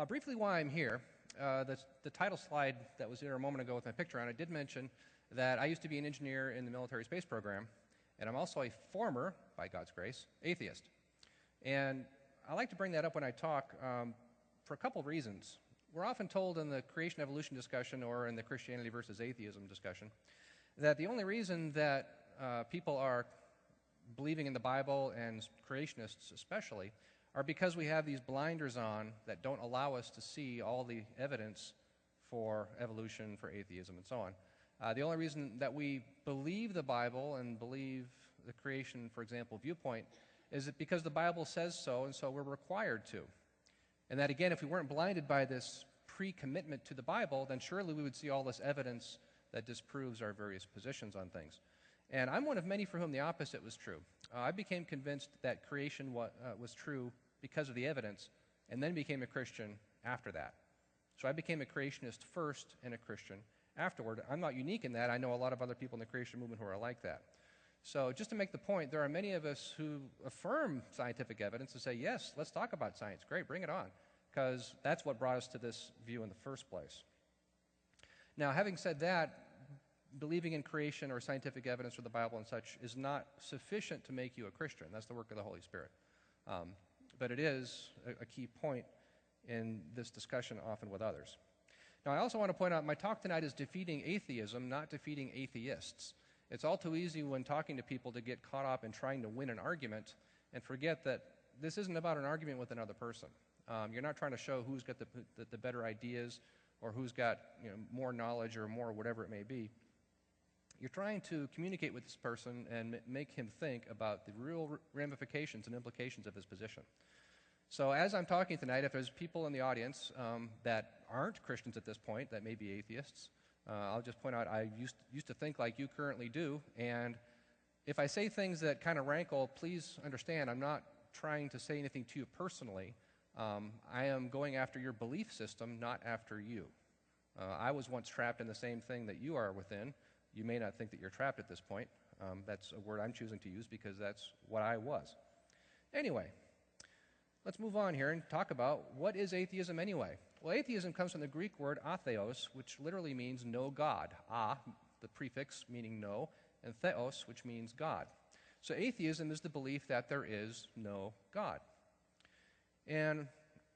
Briefly why I'm here, the title slide that was there a moment ago with my picture on it did mention that I used to be an engineer in the military space program, and I'm also a former, by God's grace, atheist. And I like to bring that up when I talk for a couple of reasons. We're often told in the creation evolution discussion or in the Christianity versus atheism discussion that the only reason that people are believing in the Bible, and creationists especially, are because we have these blinders on that don't allow us to see all the evidence for evolution, for atheism, and so on. The only reason that we believe the Bible and believe the creation, for example, viewpoint, is it because the Bible says so, and so we're required to. And that, again, if we weren't blinded by this pre-commitment to the Bible, then surely we would see all this evidence that disproves our various positions on things. And I'm one of many for whom the opposite was true. I became convinced that creation was true because of the evidence, and then became a Christian after that. So I became a creationist first and a Christian afterward. I'm not unique in that. I know a lot of other people in the creation movement who are like that. So just to make the point, there are many of us who affirm scientific evidence and say, yes, let's talk about science. Great, bring it on, because that's what brought us to this view in the first place. Now, having said that, believing in creation or scientific evidence or the Bible and such is not sufficient to make you a Christian. That's the work of the Holy Spirit. But it is a key point in this discussion often with others. Now, I also want to point out my talk tonight is defeating atheism, not defeating atheists. It's all too easy when talking to people to get caught up in trying to win an argument and forget that this isn't about an argument with another person. You're not trying to show who's got the better ideas or who's got more knowledge or more whatever it may be. You're trying to communicate with this person and make him think about the real ramifications and implications of his position. So as I'm talking tonight, if there's people in the audience that aren't Christians at this point, that may be atheists, I'll just point out I used to think like you currently do, and if I say things that kind of rankle, please understand I'm not trying to say anything to you personally. I am going after your belief system, not after you. I was once trapped in the same thing that you are within. You may not think that you're trapped at this point. That's a word I'm choosing to use because that's what I was. Anyway, let's move on here and talk about what is atheism anyway. Well, atheism comes from the Greek word atheos, which literally means no God. The prefix meaning no, and theos, which means God. So atheism is the belief that there is no God. And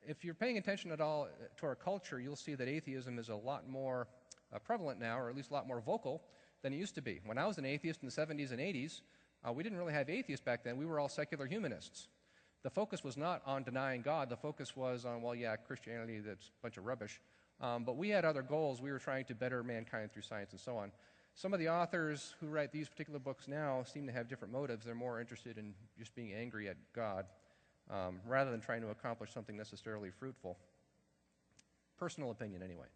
if you're paying attention at all to our culture, you'll see that atheism is a lot more prevalent now, or at least a lot more vocal than it used to be. When I was an atheist in the 70s and 80s, we didn't really have atheists back then. We were all secular humanists. The focus was not on denying God. The focus was on, well, yeah, Christianity, that's a bunch of rubbish. But we had other goals. We were trying to better mankind through science and so on. Some of the authors who write these particular books now seem to have different motives. They're more interested in just being angry at God rather than trying to accomplish something necessarily fruitful. Personal opinion, anyway.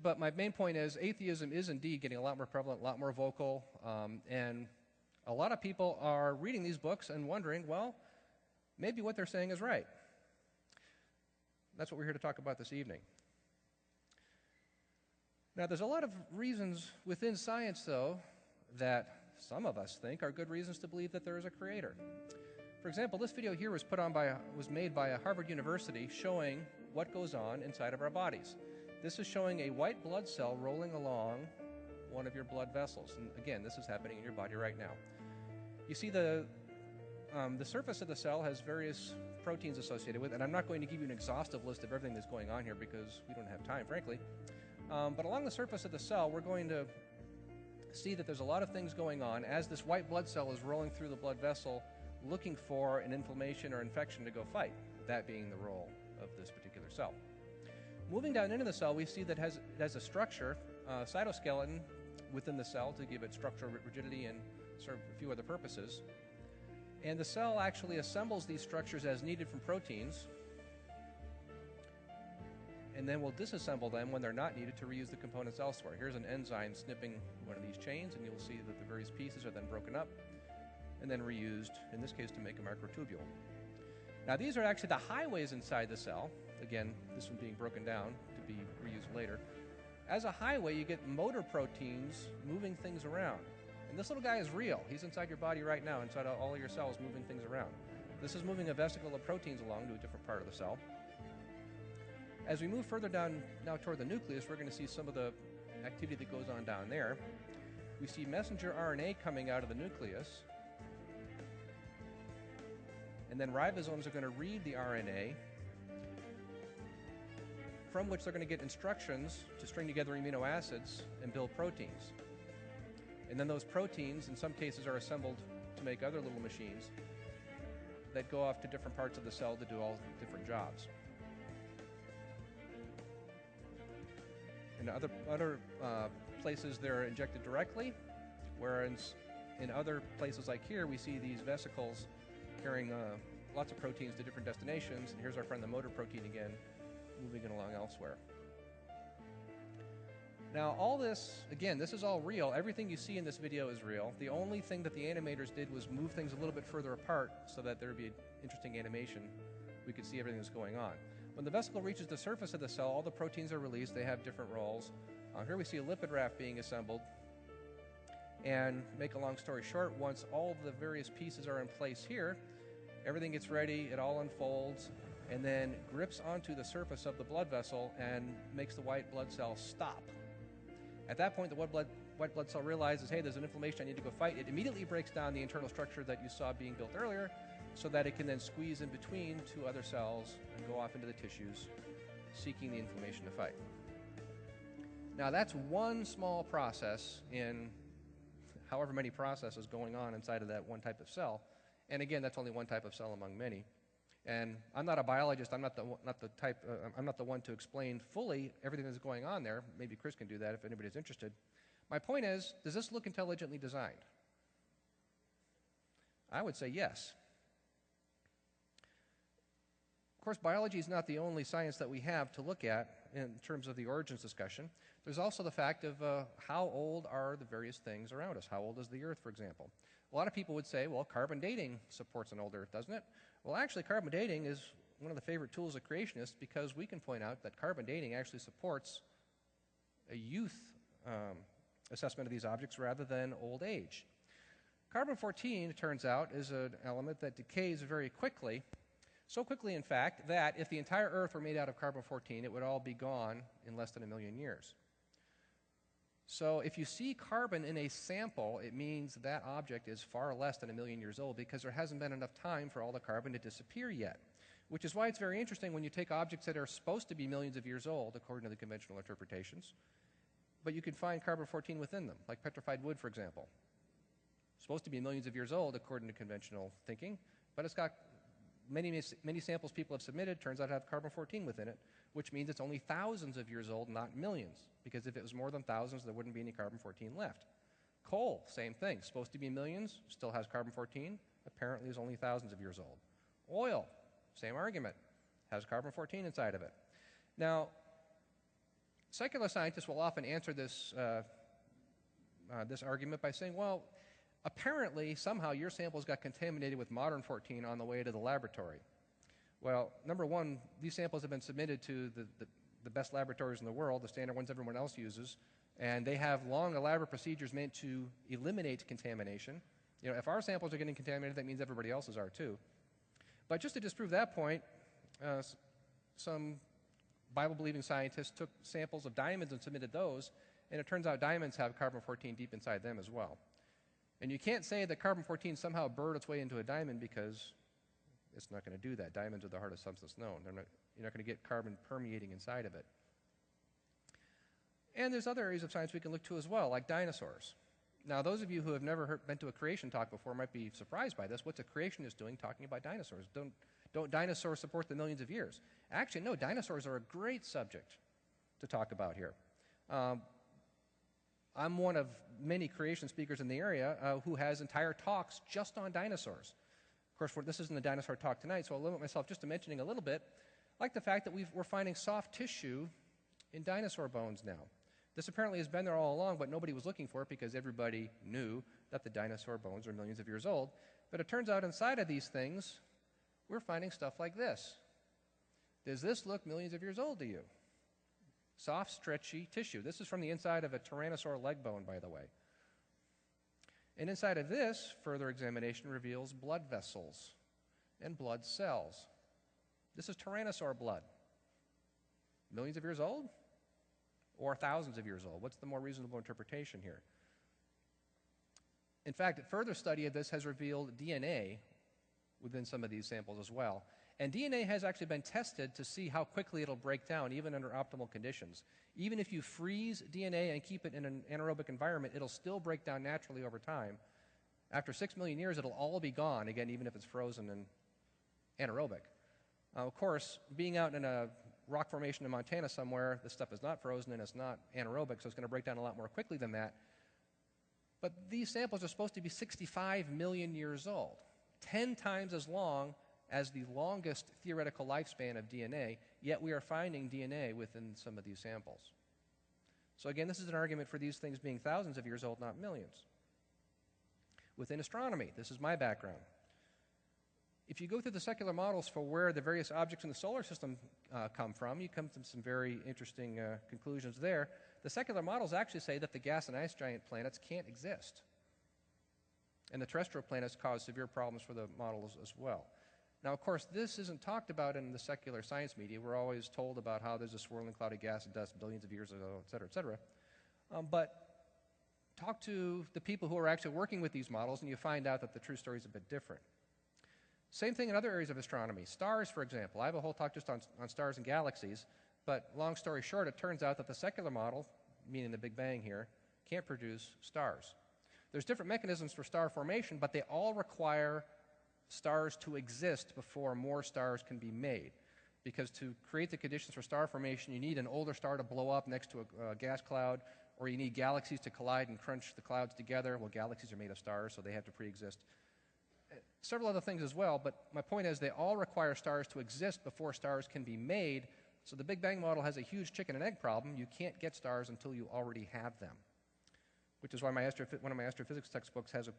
But my main point is atheism is indeed getting a lot more prevalent, a lot more vocal, and a lot of people are reading these books and wondering, well, maybe what they're saying is right. That's what we're here to talk about this evening. Now, there's a lot of reasons within science, though, that some of us think are good reasons to believe that there is a creator. For example, this video here was made by a Harvard University showing what goes on inside of our bodies. This is showing a white blood cell rolling along one of your blood vessels. And again, this is happening in your body right now. You see the surface of the cell has various proteins associated with it, and I'm not going to give you an exhaustive list of everything that's going on here because we don't have time, frankly. But along the surface of the cell, we're going to see that there's a lot of things going on as this white blood cell is rolling through the blood vessel looking for an inflammation or infection to go fight, that being the role of this particular cell. Moving down into the cell, we see that it has a structure, cytoskeleton within the cell to give it structural rigidity and serve a few other purposes. And the cell actually assembles these structures as needed from proteins, and then will disassemble them when they're not needed to reuse the components elsewhere. Here's an enzyme snipping one of these chains, and you'll see that the various pieces are then broken up and then reused, in this case, to make a microtubule. Now, these are actually the highways inside the cell. Again, this one being broken down to be reused later. As a highway, you get motor proteins moving things around. And this little guy is real. He's inside your body right now, inside all of your cells, moving things around. This is moving a vesicle of proteins along to a different part of the cell. As we move further down now toward the nucleus, we're going to see some of the activity that goes on down there. We see messenger RNA coming out of the nucleus, and then ribosomes are going to read the RNA, from which they're going to get instructions to string together amino acids and build proteins. And then those proteins, in some cases, are assembled to make other little machines that go off to different parts of the cell to do all different jobs. In other places, they're injected directly, whereas in other places like here, we see these vesicles carrying lots of proteins to different destinations. And here's our friend the motor protein again, moving it along elsewhere. Now, all this, again, this is all real. Everything you see in this video is real. The only thing that the animators did was move things a little bit further apart so that there would be an interesting animation. We could see everything that's going on. When the vesicle reaches the surface of the cell, all the proteins are released. They have different roles. Here we see a lipid raft being assembled. And make a long story short, once all the various pieces are in place here, everything gets ready, it all unfolds, and then grips onto the surface of the blood vessel and makes the white blood cell stop. At that point, the white blood cell realizes, hey, there's an inflammation, I need to go fight. It immediately breaks down the internal structure that you saw being built earlier so that it can then squeeze in between two other cells and go off into the tissues, seeking the inflammation to fight. Now, that's one small process in however many processes going on inside of that one type of cell. And again, that's only one type of cell among many. And I'm not a biologist. I'm not the one to explain fully everything that's going on there. Maybe Chris can do that if anybody's interested. My point is, does this look intelligently designed? I would say yes. Of course, biology is not the only science that we have to look at in terms of the origins discussion. There's also the fact of how old are the various things around us. How old is the Earth, for example? A lot of people would say, well, carbon dating supports an old Earth, doesn't it? Well, actually, carbon dating is one of the favorite tools of creationists because we can point out that carbon dating actually supports a youth assessment of these objects rather than old age. Carbon-14, it turns out, is an element that decays very quickly, so quickly, in fact, that if the entire Earth were made out of carbon-14, it would all be gone in less than 1 million years. So if you see carbon in a sample, it means that object is far less than 1 million years old because there hasn't been enough time for all the carbon to disappear yet. Which is why it's very interesting when you take objects that are supposed to be millions of years old, according to the conventional interpretations, but you can find carbon-14 within them, like petrified wood, for example. Supposed to be millions of years old, according to conventional thinking, but it's got many samples people have submitted, turns out to have carbon-14 within it, which means it's only thousands of years old, not millions, because if it was more than thousands, there wouldn't be any carbon-14 left. Coal, same thing, supposed to be millions, still has carbon-14, apparently is only thousands of years old. Oil, same argument, has carbon-14 inside of it. Now, secular scientists will often answer this argument by saying, well, apparently, somehow your samples got contaminated with modern 14 on the way to the laboratory. Well, number one, these samples have been submitted to the best laboratories in the world, the standard ones everyone else uses, and they have long, elaborate procedures meant to eliminate contamination. You know, if our samples are getting contaminated, that means everybody else's are too. But just to disprove that point, some Bible-believing scientists took samples of diamonds and submitted those, and it turns out diamonds have carbon-14 deep inside them as well. And you can't say that carbon-14 somehow burrowed its way into a diamond because it's not going to do that. Diamonds are the hardest substance known. You're not going to get carbon permeating inside of it. And there's other areas of science we can look to as well, like dinosaurs. Now, those of you who have never been to a creation talk before might be surprised by this. What's a creationist doing talking about dinosaurs? Don't dinosaurs support the millions of years? Actually, no, dinosaurs are a great subject to talk about here. I'm one of many creation speakers in the area who has entire talks just on dinosaurs. Of course, this isn't a dinosaur talk tonight, so I'll limit myself just to mentioning a little bit, like the fact that we're finding soft tissue in dinosaur bones now. This apparently has been there all along, but nobody was looking for it because everybody knew that the dinosaur bones are millions of years old. But it turns out inside of these things, we're finding stuff like this. Does this look millions of years old to you? Soft, stretchy tissue. This is from the inside of a tyrannosaur leg bone, by the way. And inside of this, further examination reveals blood vessels and blood cells. This is tyrannosaur blood. Millions of years old? Or thousands of years old? What's the more reasonable interpretation here? In fact, further study of this has revealed DNA within some of these samples as well. And DNA has actually been tested to see how quickly it'll break down, even under optimal conditions. Even if you freeze DNA and keep it in an anaerobic environment, it'll still break down naturally over time. After 6 million years, it'll all be gone, again, even if it's frozen and anaerobic. Of course, being out in a rock formation in Montana somewhere, this stuff is not frozen and it's not anaerobic, so it's going to break down a lot more quickly than that. But these samples are supposed to be 65 million years old, 10 times as long as the longest theoretical lifespan of DNA, yet we are finding DNA within some of these samples. So again, this is an argument for these things being thousands of years old, not millions. Within astronomy, this is my background. If you go through the secular models for where the various objects in the solar system come from, you come to some very interesting conclusions there. The secular models actually say that the gas and ice giant planets can't exist. And the terrestrial planets cause severe problems for the models as well. Now, of course, this isn't talked about in the secular science media. We're always told about how there's a swirling cloud of gas and dust billions of years ago, et cetera, et cetera. But talk to the people who are actually working with these models, and you find out that the true story is a bit different. Same thing in other areas of astronomy. Stars, for example. I have a whole talk just on stars and galaxies, but long story short, it turns out that the secular model, meaning the Big Bang here, can't produce stars. There's different mechanisms for star formation, but they all require stars to exist before more stars can be made. Because to create the conditions for star formation, you need an older star to blow up next to a gas cloud, or you need galaxies to collide and crunch the clouds together. Well, galaxies are made of stars, so they have to pre-exist. Several other things as well, but my point is they all require stars to exist before stars can be made. So the Big Bang model has a huge chicken and egg problem. You can't get stars until you already have them, which is why one of my astrophysics textbooks has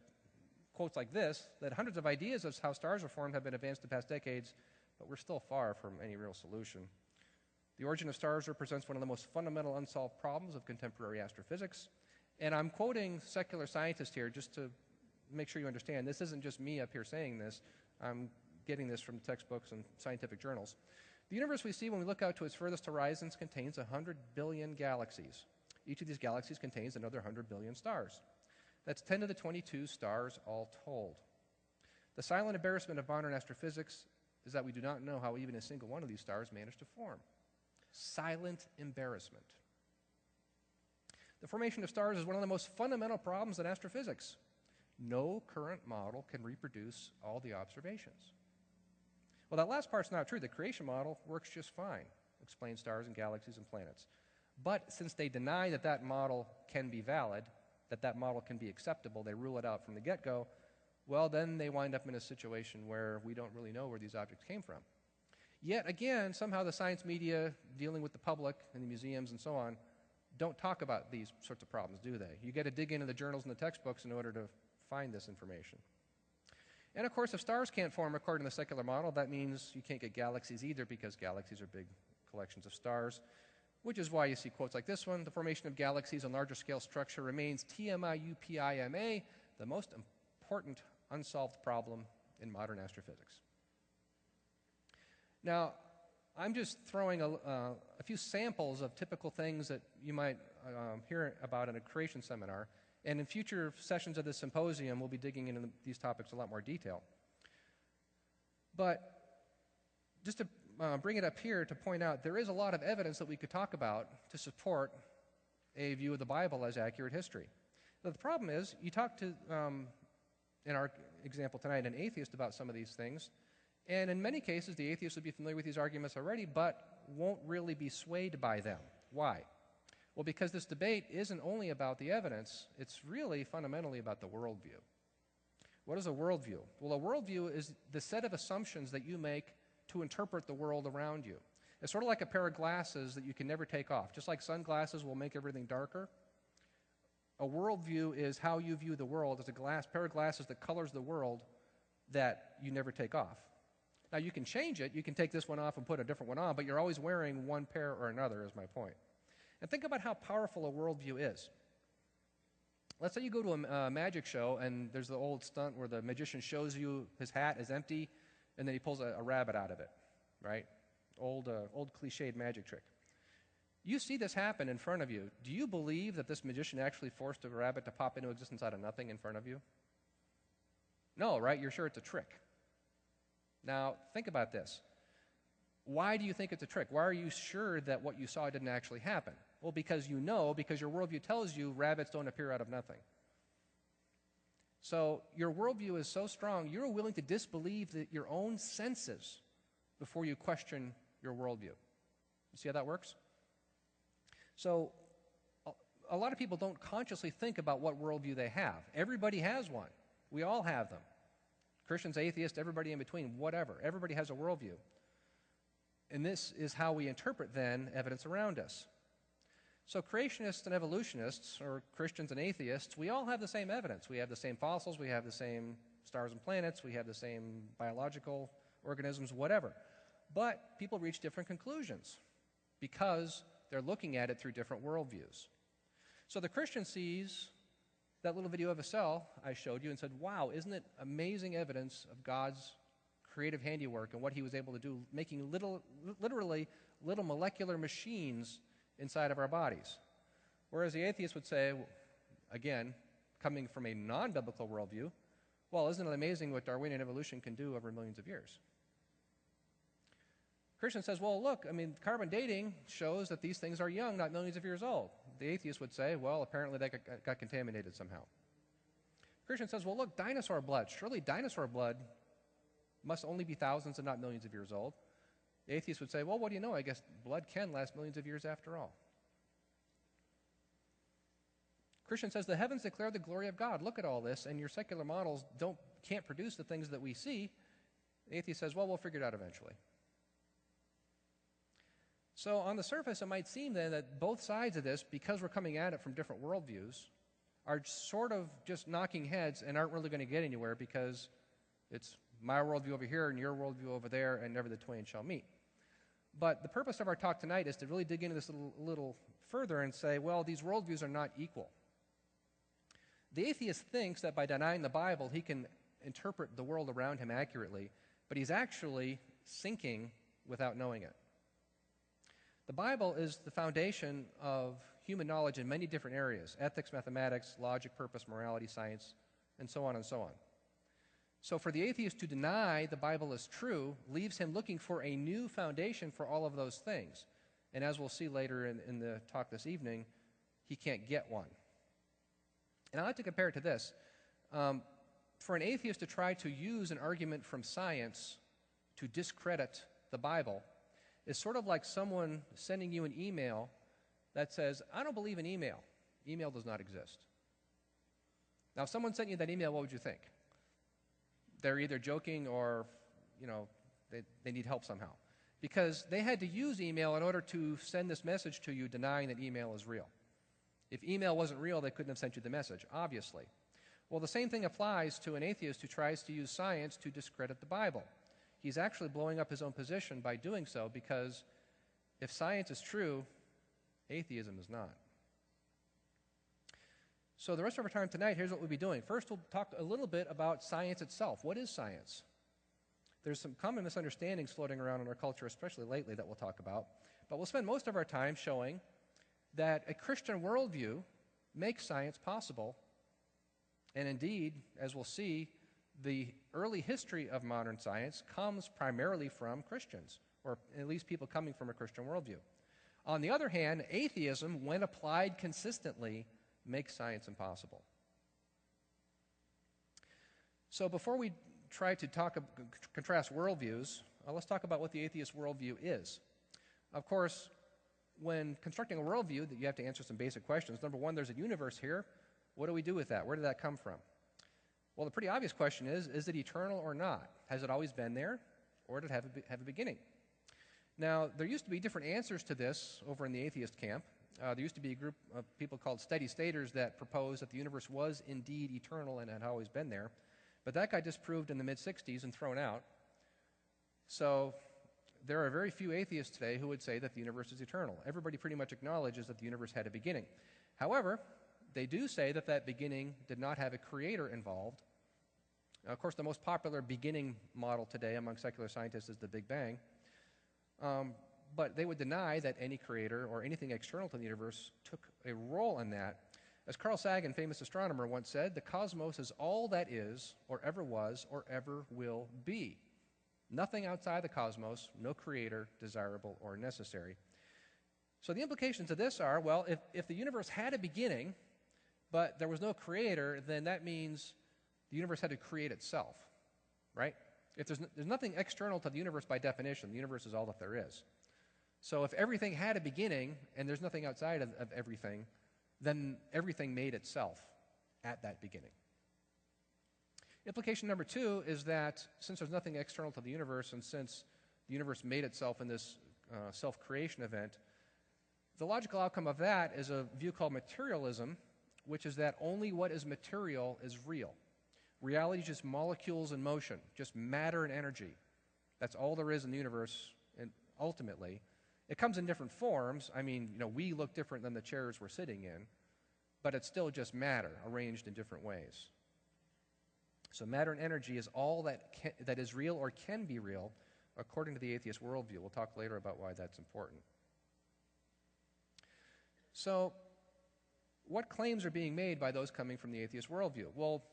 quotes like this, that hundreds of ideas of how stars are formed have been advanced in past decades, but we're still far from any real solution. The origin of stars represents one of the most fundamental unsolved problems of contemporary astrophysics. And I'm quoting secular scientists here just to make sure you understand. This isn't just me up here saying this. I'm getting this from textbooks and scientific journals. The universe we see when we look out to its furthest horizons contains 100 billion galaxies. Each of these galaxies contains another 100 billion stars. That's 10 to the 22 stars all told. The silent embarrassment of modern astrophysics is that we do not know how even a single one of these stars managed to form. Silent embarrassment. The formation of stars is one of the most fundamental problems in astrophysics. No current model can reproduce all the observations. Well, that last part's not true. The creation model works just fine, explains stars and galaxies and planets. But since they deny that that model can be valid, that model can be acceptable, they rule it out from the get-go, well, then they wind up in a situation where we don't really know where these objects came from. Yet again, somehow the science media dealing with the public and the museums and so on don't talk about these sorts of problems, do they? You got to dig into the journals and the textbooks in order to find this information. And of course, if stars can't form according to the secular model, that means you can't get galaxies either, because galaxies are big collections of stars, which is why you see quotes like this one: the formation of galaxies on larger scale structure remains TMIUPIMA, the most important unsolved problem in modern astrophysics. Now, I'm just throwing a few samples of typical things that you might hear about in a creation seminar. And in future sessions of this symposium, we'll be digging into these topics in a lot more detail. But just to bring it up here to point out, there is a lot of evidence that we could talk about to support a view of the Bible as accurate history. But the problem is, you talk to, in our example tonight, an atheist about some of these things, and in many cases, the atheist would be familiar with these arguments already, but won't really be swayed by them. Why? Well, because this debate isn't only about the evidence, it's really fundamentally about the worldview. What is a worldview? Well, a worldview is the set of assumptions that you make to interpret the world around you. It's sort of like a pair of glasses that you can never take off. Just like sunglasses will make everything darker, a worldview is how you view the world as a pair of glasses that colors the world that you never take off. Now, you can change it. You can take this one off and put a different one on, but you're always wearing one pair or another, is my point. And think about how powerful a worldview is. Let's say you go to a magic show, and there's the old stunt where the magician shows you his hat is empty, and then he pulls a rabbit out of it, right? Old cliched magic trick. You see this happen in front of you. Do you believe that this magician actually forced a rabbit to pop into existence out of nothing in front of you? No, right? You're sure it's a trick. Now, think about this. Why do you think it's a trick? Why are you sure that what you saw didn't actually happen? Well, because you know, because your worldview tells you rabbits don't appear out of nothing. So your worldview is so strong, you're willing to disbelieve your own senses before you question your worldview. You see how that works? So a lot of people don't consciously think about what worldview they have. Everybody has one. We all have them. Christians, atheists, everybody in between, whatever. Everybody has a worldview. And this is how we interpret, then, evidence around us. So creationists and evolutionists, or Christians and atheists, we all have the same evidence. We have the same fossils, we have the same stars and planets, we have the same biological organisms, whatever. But people reach different conclusions because they're looking at it through different worldviews. So the Christian sees that little video of a cell I showed you and said, wow, isn't it amazing evidence of God's creative handiwork and what he was able to do, making literally little molecular machines inside of our bodies. Whereas the atheist would say, again, coming from a non-biblical worldview, well, isn't it amazing what Darwinian evolution can do over millions of years? Christian says, well, look, I mean, carbon dating shows that these things are young, not millions of years old. The atheist would say, well, apparently they got contaminated somehow. Christian says, well, look, dinosaur blood. Surely dinosaur blood must only be thousands and not millions of years old. The atheist would say, well, what do you know? I guess blood can last millions of years after all. Christian says the heavens declare the glory of God. Look at all this, and your secular models can't produce the things that we see. The atheist says, well, we'll figure it out eventually. So on the surface, it might seem then that both sides of this, because we're coming at it from different worldviews, are sort of just knocking heads and aren't really going to get anywhere because it's my worldview over here and your worldview over there, and never the twain shall meet. But the purpose of our talk tonight is to really dig into this a little further and say, well, these worldviews are not equal. The atheist thinks that by denying the Bible, he can interpret the world around him accurately, but he's actually sinking without knowing it. The Bible is the foundation of human knowledge in many different areas: ethics, mathematics, logic, purpose, morality, science, and so on and so on. So for the atheist to deny the Bible is true leaves him looking for a new foundation for all of those things. And as we'll see later in the talk this evening, he can't get one. And I like to compare it to this. For an atheist to try to use an argument from science to discredit the Bible is sort of like someone sending you an email that says, I don't believe in email. Email does not exist. Now, if someone sent you that email, what would you think? They're either joking or, they need help somehow. Because they had to use email in order to send this message to you denying that email is real. If email wasn't real, they couldn't have sent you the message, obviously. Well, the same thing applies to an atheist who tries to use science to discredit the Bible. He's actually blowing up his own position by doing so, because if science is true, atheism is not. So the rest of our time tonight, here's what we'll be doing. First, we'll talk a little bit about science itself. What is science? There's some common misunderstandings floating around in our culture, especially lately, that we'll talk about. But we'll spend most of our time showing that a Christian worldview makes science possible. And indeed, as we'll see, the early history of modern science comes primarily from Christians, or at least people coming from a Christian worldview. On the other hand, atheism, when applied consistently, makes science impossible. So before we try to contrast worldviews, let's talk about what the atheist worldview is. Of course, when constructing a worldview, you have to answer some basic questions. Number one, there's a universe here. What do we do with that? Where did that come from? Well, the pretty obvious question is it eternal or not? Has it always been there, or did it have a beginning? Now, there used to be different answers to this over in the atheist camp. There used to be a group of people called steady-staters that proposed that the universe was indeed eternal and had always been there. But that got disproved in the mid-'60s and thrown out. So there are very few atheists today who would say that the universe is eternal. Everybody pretty much acknowledges that the universe had a beginning. However, they do say that that beginning did not have a creator involved. Now, of course, the most popular beginning model today among secular scientists is the Big Bang. but they would deny that any creator or anything external to the universe took a role in that. As Carl Sagan, famous astronomer, once said, the cosmos is all that is, or ever was, or ever will be. Nothing outside the cosmos, no creator desirable or necessary. So the implications of this are, well, if the universe had a beginning, but there was no creator, then that means the universe had to create itself, right? If there's nothing external to the universe by definition, the universe is all that there is. So if everything had a beginning and there's nothing outside of everything, then everything made itself at that beginning. Implication number 2 is that since there's nothing external to the universe and since the universe made itself in this self-creation event, the logical outcome of that is a view called materialism, which is that only what is material is real. Reality is just molecules in motion, just matter and energy. That's all there is in the universe, and ultimately. It comes in different forms. I mean, we look different than the chairs we're sitting in, but it's still just matter arranged in different ways. So matter and energy is all that is real or can be real, according to the atheist worldview. We'll talk later about why that's important. So what claims are being made by those coming from the atheist worldview? Well,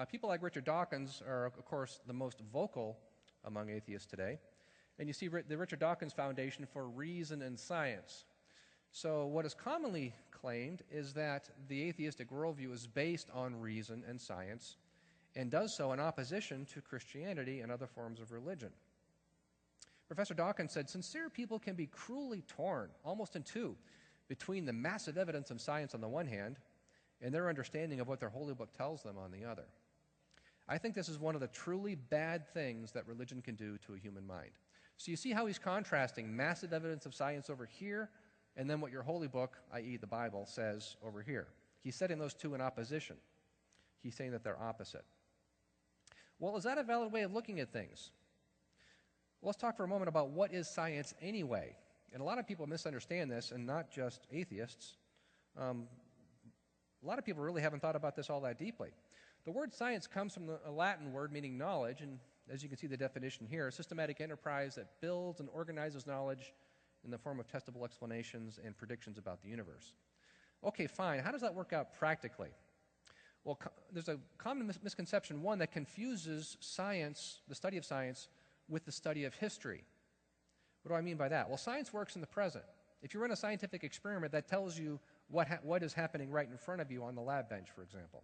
people like Richard Dawkins are, of course, the most vocal among atheists today. And you see the Richard Dawkins Foundation for Reason and Science. So what is commonly claimed is that the atheistic worldview is based on reason and science and does so in opposition to Christianity and other forms of religion. Professor Dawkins said, sincere people can be cruelly torn, almost in two, between the massive evidence of science on the one hand and their understanding of what their holy book tells them on the other. I think this is one of the truly bad things that religion can do to a human mind. So you see how he's contrasting massive evidence of science over here and then what your holy book, i.e. the Bible, says over here. He's setting those two in opposition. He's saying that they're opposite. Well, is that a valid way of looking at things? Well, let's talk for a moment about what is science anyway. And a lot of people misunderstand this, and not just atheists. A lot of people really haven't thought about this all that deeply. The word science comes from a Latin word meaning knowledge, and as you can see the definition here, a systematic enterprise that builds and organizes knowledge in the form of testable explanations and predictions about the universe. Okay, fine. How does that work out practically? Well, there's a common misconception, one, that confuses science, the study of science, with the study of history. What do I mean by that? Well, science works in the present. If you run a scientific experiment, that tells you what is happening right in front of you on the lab bench, for example.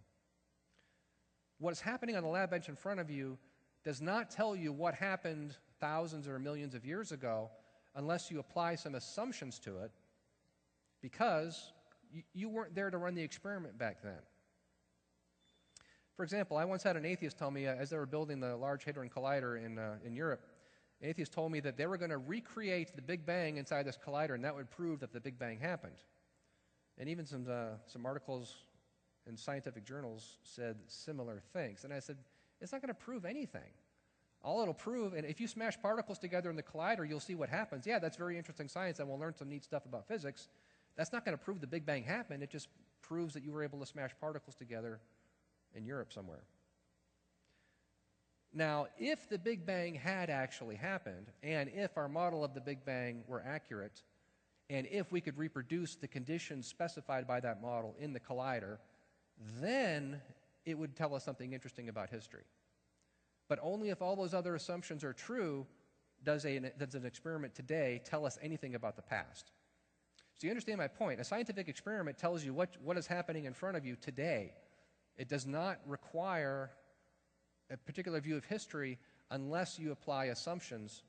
What is happening on the lab bench in front of you does not tell you what happened thousands or millions of years ago unless you apply some assumptions to it, because you weren't there to run the experiment back then. For example, I once had an atheist tell me, as they were building the Large Hadron Collider in Europe, an atheist told me that they were going to recreate the Big Bang inside this collider, and that would prove that the Big Bang happened. And even some articles in scientific journals said similar things. And I said, it's not going to prove anything. All it'll prove, and if you smash particles together in the collider, you'll see what happens. Yeah, that's very interesting science, and we'll learn some neat stuff about physics. That's not going to prove the Big Bang happened. It just proves that you were able to smash particles together in Europe somewhere. Now, if the Big Bang had actually happened, and if our model of the Big Bang were accurate, and if we could reproduce the conditions specified by that model in the collider, then it would tell us something interesting about history. But only if all those other assumptions are true does an experiment today tell us anything about the past. So you understand my point. A scientific experiment tells you what is happening in front of you today. It does not require a particular view of history unless you apply assumptions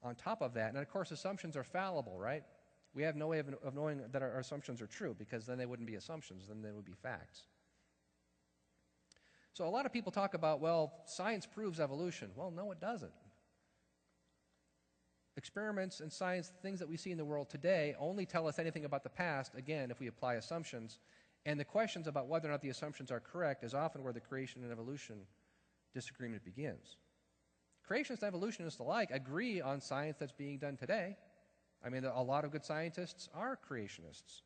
on top of that. And of course, assumptions are fallible, right? We have no way of knowing that our assumptions are true, because then they wouldn't be assumptions, then they would be facts. So a lot of people talk about, well, science proves evolution. Well, no, it doesn't. Experiments and science, things that we see in the world today, only tell us anything about the past, again, if we apply assumptions. And the questions about whether or not the assumptions are correct is often where the creation and evolution disagreement begins. Creationists and evolutionists alike agree on science that's being done today. I mean, a lot of good scientists are creationists.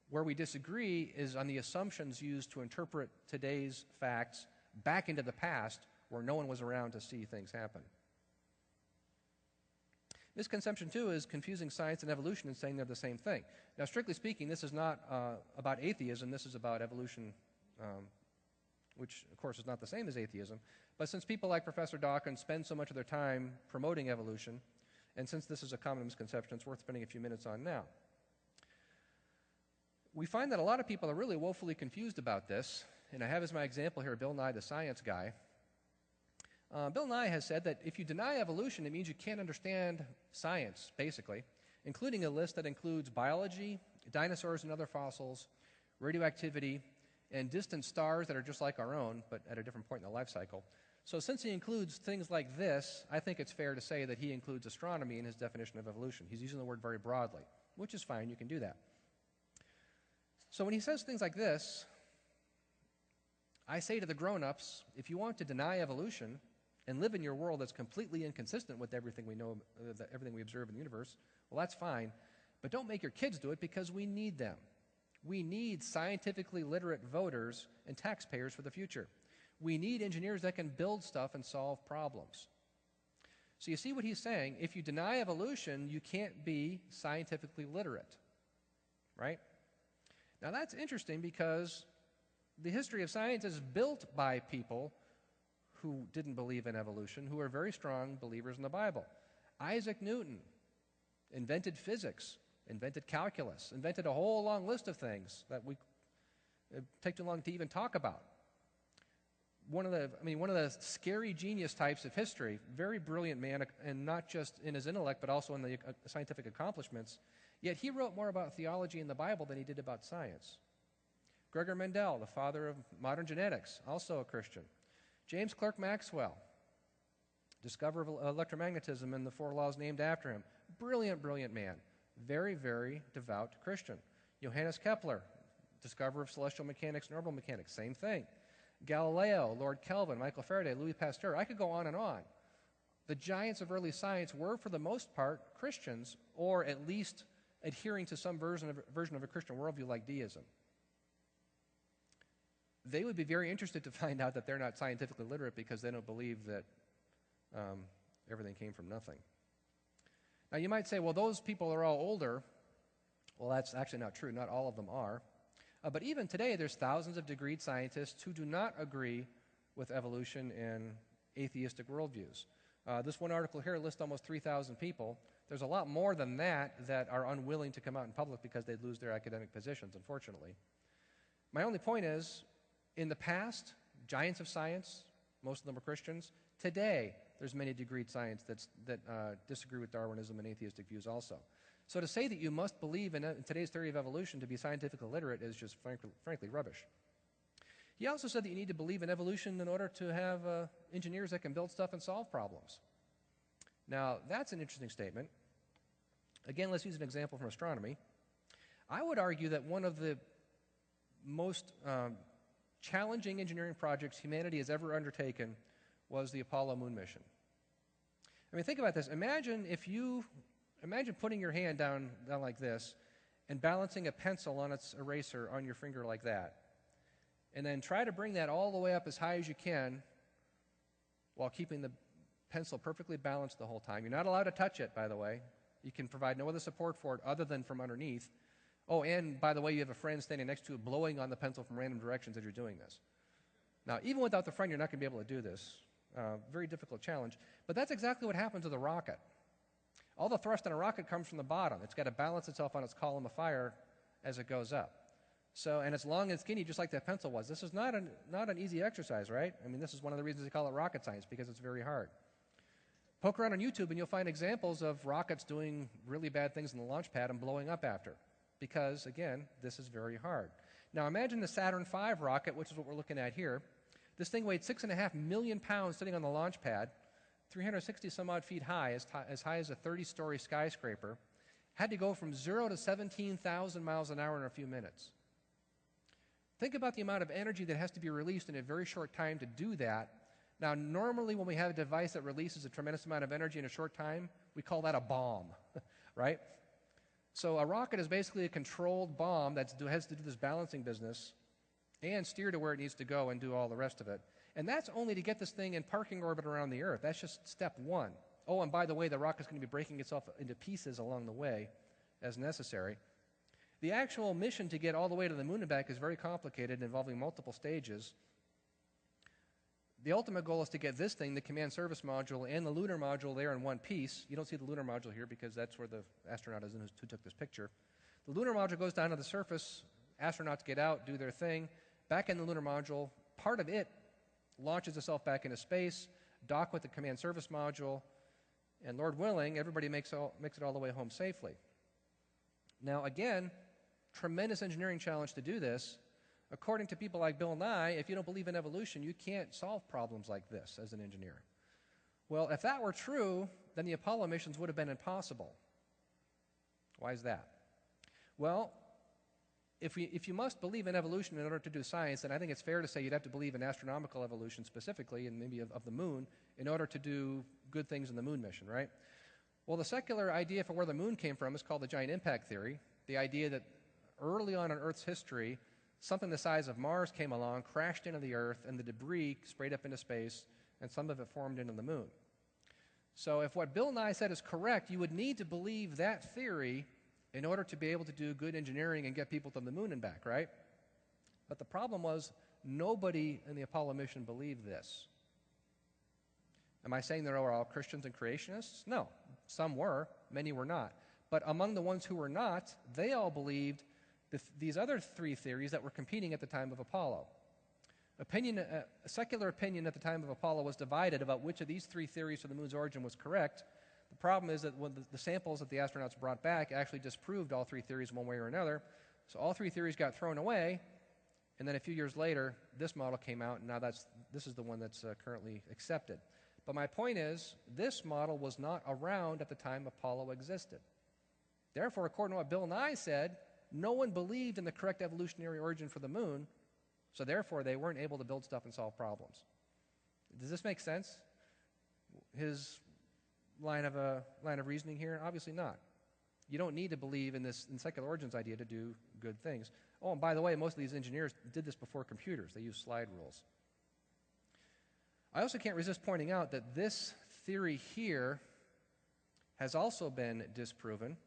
Where we disagree is on the assumptions used to interpret today's facts back into the past where no one was around to see things happen. Misconception two is confusing science and evolution and saying they're the same thing. Now, strictly speaking, this is not about atheism. This is about evolution, which, of course, is not the same as atheism. But since people like Professor Dawkins spend so much of their time promoting evolution, and since this is a common misconception, it's worth spending a few minutes on now. We find that a lot of people are really woefully confused about this, and I have as my example here Bill Nye, the science guy. Bill Nye has said that if you deny evolution, it means you can't understand science, basically, including a list that includes biology, dinosaurs and other fossils, radioactivity, and distant stars that are just like our own, but at a different point in the life cycle. So since he includes things like this, I think it's fair to say that he includes astronomy in his definition of evolution. He's using the word very broadly, which is fine. You can do that. So when he says things like this, I say to the grown-ups, if you want to deny evolution and live in your world that's completely inconsistent with everything we know, everything we observe in the universe, well, that's fine. But don't make your kids do it because we need them. We need scientifically literate voters and taxpayers for the future. We need engineers that can build stuff and solve problems. So you see what he's saying? If you deny evolution, you can't be scientifically literate, right? Now that's interesting because the history of science is built by people who didn't believe in evolution, who are very strong believers in the Bible. Isaac Newton invented physics, invented calculus, invented a whole long list of things that we take too long to even talk about. One of the scary genius types of history, very brilliant man, and not just in his intellect, but also in the scientific accomplishments, yet he wrote more about theology in the Bible than he did about science. Gregor Mendel, the father of modern genetics, also a Christian. James Clerk Maxwell, discoverer of electromagnetism and the 4 laws named after him. Brilliant, brilliant man. Very, very devout Christian. Johannes Kepler, discoverer of celestial mechanics and orbital mechanics. Same thing. Galileo, Lord Kelvin, Michael Faraday, Louis Pasteur. I could go on and on. The giants of early science were, for the most part, Christians, or at least adhering to some version of a Christian worldview like deism. They would be very interested to find out that they're not scientifically literate because they don't believe that everything came from nothing. Now you might say, well, those people are all older. Well, that's actually not true. Not all of them are. But even today, there's thousands of degreed scientists who do not agree with evolution and atheistic worldviews. This one article here lists almost 3,000 people. There's a lot more than that that are unwilling to come out in public because they'd lose their academic positions, unfortunately. My only point is, in the past, giants of science, most of them are Christians. Today, there's many degreed science that disagree with Darwinism and atheistic views also. So to say that you must believe in today's theory of evolution to be scientifically literate is just frankly rubbish. He also said that you need to believe in evolution in order to have engineers that can build stuff and solve problems. Now, that's an interesting statement. Again, let's use an example from astronomy. I would argue that one of the most challenging engineering projects humanity has ever undertaken was the Apollo moon mission. I mean, think about this. Imagine putting your hand down like this and balancing a pencil on its eraser on your finger like that. And then try to bring that all the way up as high as you can while keeping the pencil perfectly balanced the whole time. You're not allowed to touch it, by the way. You can provide no other support for it other than from underneath. Oh, and by the way, you have a friend standing next to you blowing on the pencil from random directions as you're doing this. Now, even without the friend, you're not going to be able to do this. Very difficult challenge. But that's exactly what happens with a rocket. All the thrust in a rocket comes from the bottom. It's got to balance itself on its column of fire as it goes up. So, and it's long and skinny, just like that pencil was. This is not an easy exercise, right? I mean, this is one of the reasons they call it rocket science, because it's very hard. Poke around on YouTube and you'll find examples of rockets doing really bad things in the launch pad and blowing up after. Because, again, this is very hard. Now, imagine the Saturn V rocket, which is what we're looking at here. This thing weighed 6.5 million pounds sitting on the launch pad, 360 some odd feet high, as high as a 30-story skyscraper, had to go from 0 to 17,000 miles an hour in a few minutes. Think about the amount of energy that has to be released in a very short time to do that. Now, normally when we have a device that releases a tremendous amount of energy in a short time, we call that a bomb, right? So a rocket is basically a controlled bomb that has to do this balancing business and steer to where it needs to go and do all the rest of it. And that's only to get this thing in parking orbit around the Earth. That's just step one. Oh, and by the way, the rock is going to be breaking itself into pieces along the way as necessary. The actual mission to get all the way to the moon and back is very complicated, involving multiple stages. The ultimate goal is to get this thing, the command service module, and the lunar module there in one piece. You don't see the lunar module here because that's where the astronaut is who took this picture. The lunar module goes down to the surface. Astronauts get out, do their thing. Back in the lunar module, part of it launches itself back into space, dock with the command service module, and Lord willing, everybody makes it all the way home safely. Now, again, tremendous engineering challenge to do this. According to people like Bill Nye, if you don't believe in evolution, you can't solve problems like this as an engineer. Well, if that were true, then the Apollo missions would have been impossible. Why is that? Well, if you must believe in evolution in order to do science, then I think it's fair to say you'd have to believe in astronomical evolution specifically, and maybe of the moon, in order to do good things in the moon mission, right? Well, the secular idea for where the moon came from is called the giant impact theory, the idea that early on in Earth's history, something the size of Mars came along, crashed into the Earth, and the debris sprayed up into space, and some of it formed into the moon. So if what Bill Nye said is correct, you would need to believe that theory in order to be able to do good engineering and get people to the moon and back, right? But the problem was nobody in the Apollo mission believed this. Am I saying they were all Christians and creationists? No. Some were, many were not. But among the ones who were not, they all believed these other three theories that were competing at the time of Apollo. Secular opinion at the time of Apollo was divided about which of these three theories for the moon's origin was correct. The problem is that when the samples that the astronauts brought back actually disproved all three theories one way or another. So all three theories got thrown away, and then a few years later, this model came out, and now this is the one that's currently accepted. But my point is, this model was not around at the time Apollo existed. Therefore, according to what Bill Nye said, no one believed in the correct evolutionary origin for the moon, so therefore they weren't able to build stuff and solve problems. Does this make sense? His line of reasoning here? Obviously not. You don't need to believe in this secular origins idea to do good things. Oh, and by the way, most of these engineers did this before computers. They used slide rules. I also can't resist pointing out that this theory here has also been disproven.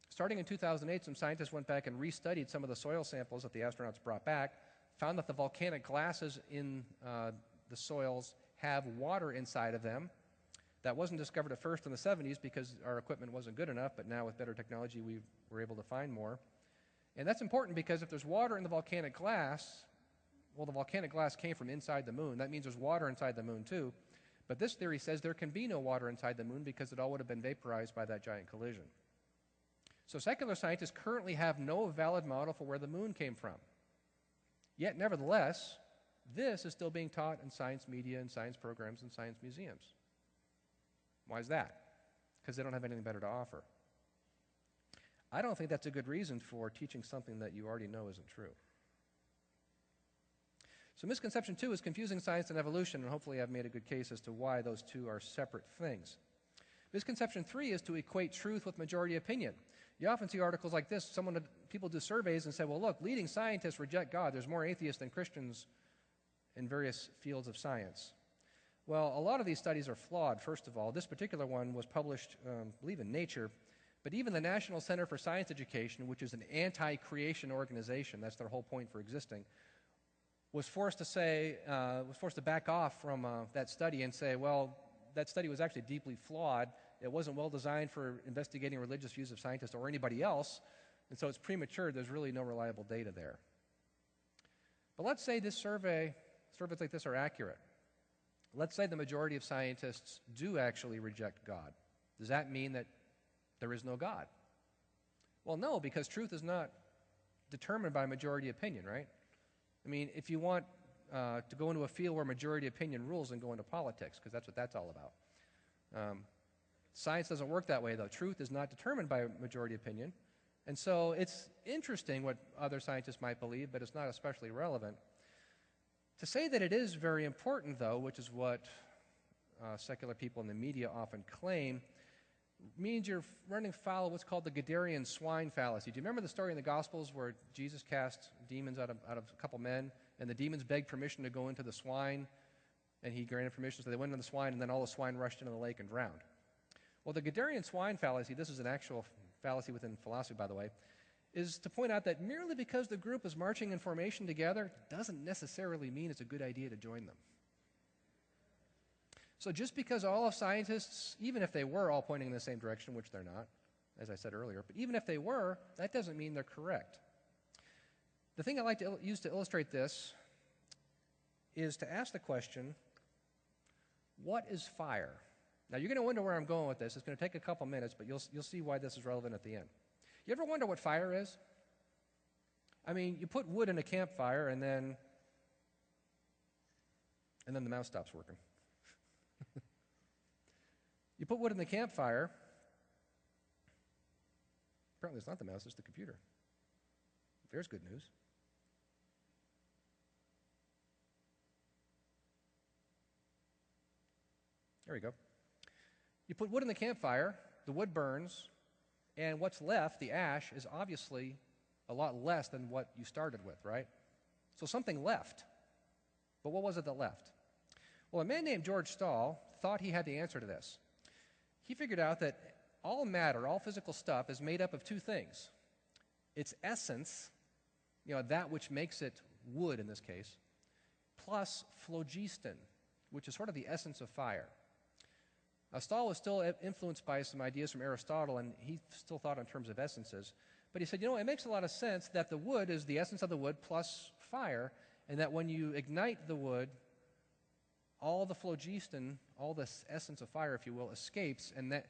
Starting in 2008, some scientists went back and restudied some of the soil samples that the astronauts brought back, found that the volcanic glasses in the soils have water inside of them. That wasn't discovered at first in the 70s because our equipment wasn't good enough, but now with better technology we were able to find more. And that's important because if there's water in the volcanic glass, well, the volcanic glass came from inside the moon. That means there's water inside the moon too. But this theory says there can be no water inside the moon because it all would have been vaporized by that giant collision. So secular scientists currently have no valid model for where the moon came from. Yet, nevertheless, this is still being taught in science media and science programs and science museums. Why is that? Because they don't have anything better to offer. I don't think that's a good reason for teaching something that you already know isn't true. So misconception 2 is confusing science and evolution, and hopefully I've made a good case as to why those two are separate things. Misconception 3 is to equate truth with majority opinion. You often see articles like this. People do surveys and say, well, look, leading scientists reject God. There's more atheists than Christians in various fields of science. Well, a lot of these studies are flawed, first of all. This particular one was published, I believe, in Nature. But even the National Center for Science Education, which is an anti-creation organization, that's their whole point for existing, was forced to back off from that study and say, well, that study was actually deeply flawed. It wasn't well designed for investigating religious views of scientists or anybody else, and so it's premature. There's really no reliable data there. But let's say surveys like this are accurate. Let's say the majority of scientists do actually reject God. Does that mean that there is no God? Well, no, because truth is not determined by majority opinion, right? I mean, if you want to go into a field where majority opinion rules, then go into politics, because that's what that's all about. Science doesn't work that way, though. Truth is not determined by majority opinion. And so it's interesting what other scientists might believe, but it's not especially relevant. To say that it is very important, though, which is what secular people in the media often claim, means you're running foul of what's called the Gadarian swine fallacy. Do you remember the story in the Gospels where Jesus cast demons out of a couple men, and the demons begged permission to go into the swine, and he granted permission, so they went into the swine, and then all the swine rushed into the lake and drowned? Well, the Gadarian swine fallacy, this is an actual fallacy within philosophy, by the way, is to point out that merely because the group is marching in formation together doesn't necessarily mean it's a good idea to join them. So just because all of scientists, even if they were all pointing in the same direction, which they're not, as I said earlier, but even if they were, that doesn't mean they're correct. The thing I like to use to illustrate this is to ask the question, what is fire? Now, you're going to wonder where I'm going with this. It's going to take a couple minutes, but you'll see why this is relevant at the end. You ever wonder what fire is? I mean, you put wood in a campfire, and then the mouse stops working. You put wood in the campfire. Apparently it's not the mouse, it's the computer. There's good news. There we go. You put wood in the campfire, the wood burns, and what's left, the ash, is obviously a lot less than what you started with, right? So something left. But what was it that left? Well, a man named George Stahl thought he had the answer to this. He figured out that all matter, all physical stuff, is made up of two things. Its essence, that which makes it wood in this case, plus phlogiston, which is sort of the essence of fire. Stahl was still influenced by some ideas from Aristotle, and he still thought in terms of essences. But he said, it makes a lot of sense that the wood is the essence of the wood plus fire, and that when you ignite the wood, all the phlogiston, all the essence of fire, if you will, escapes. And that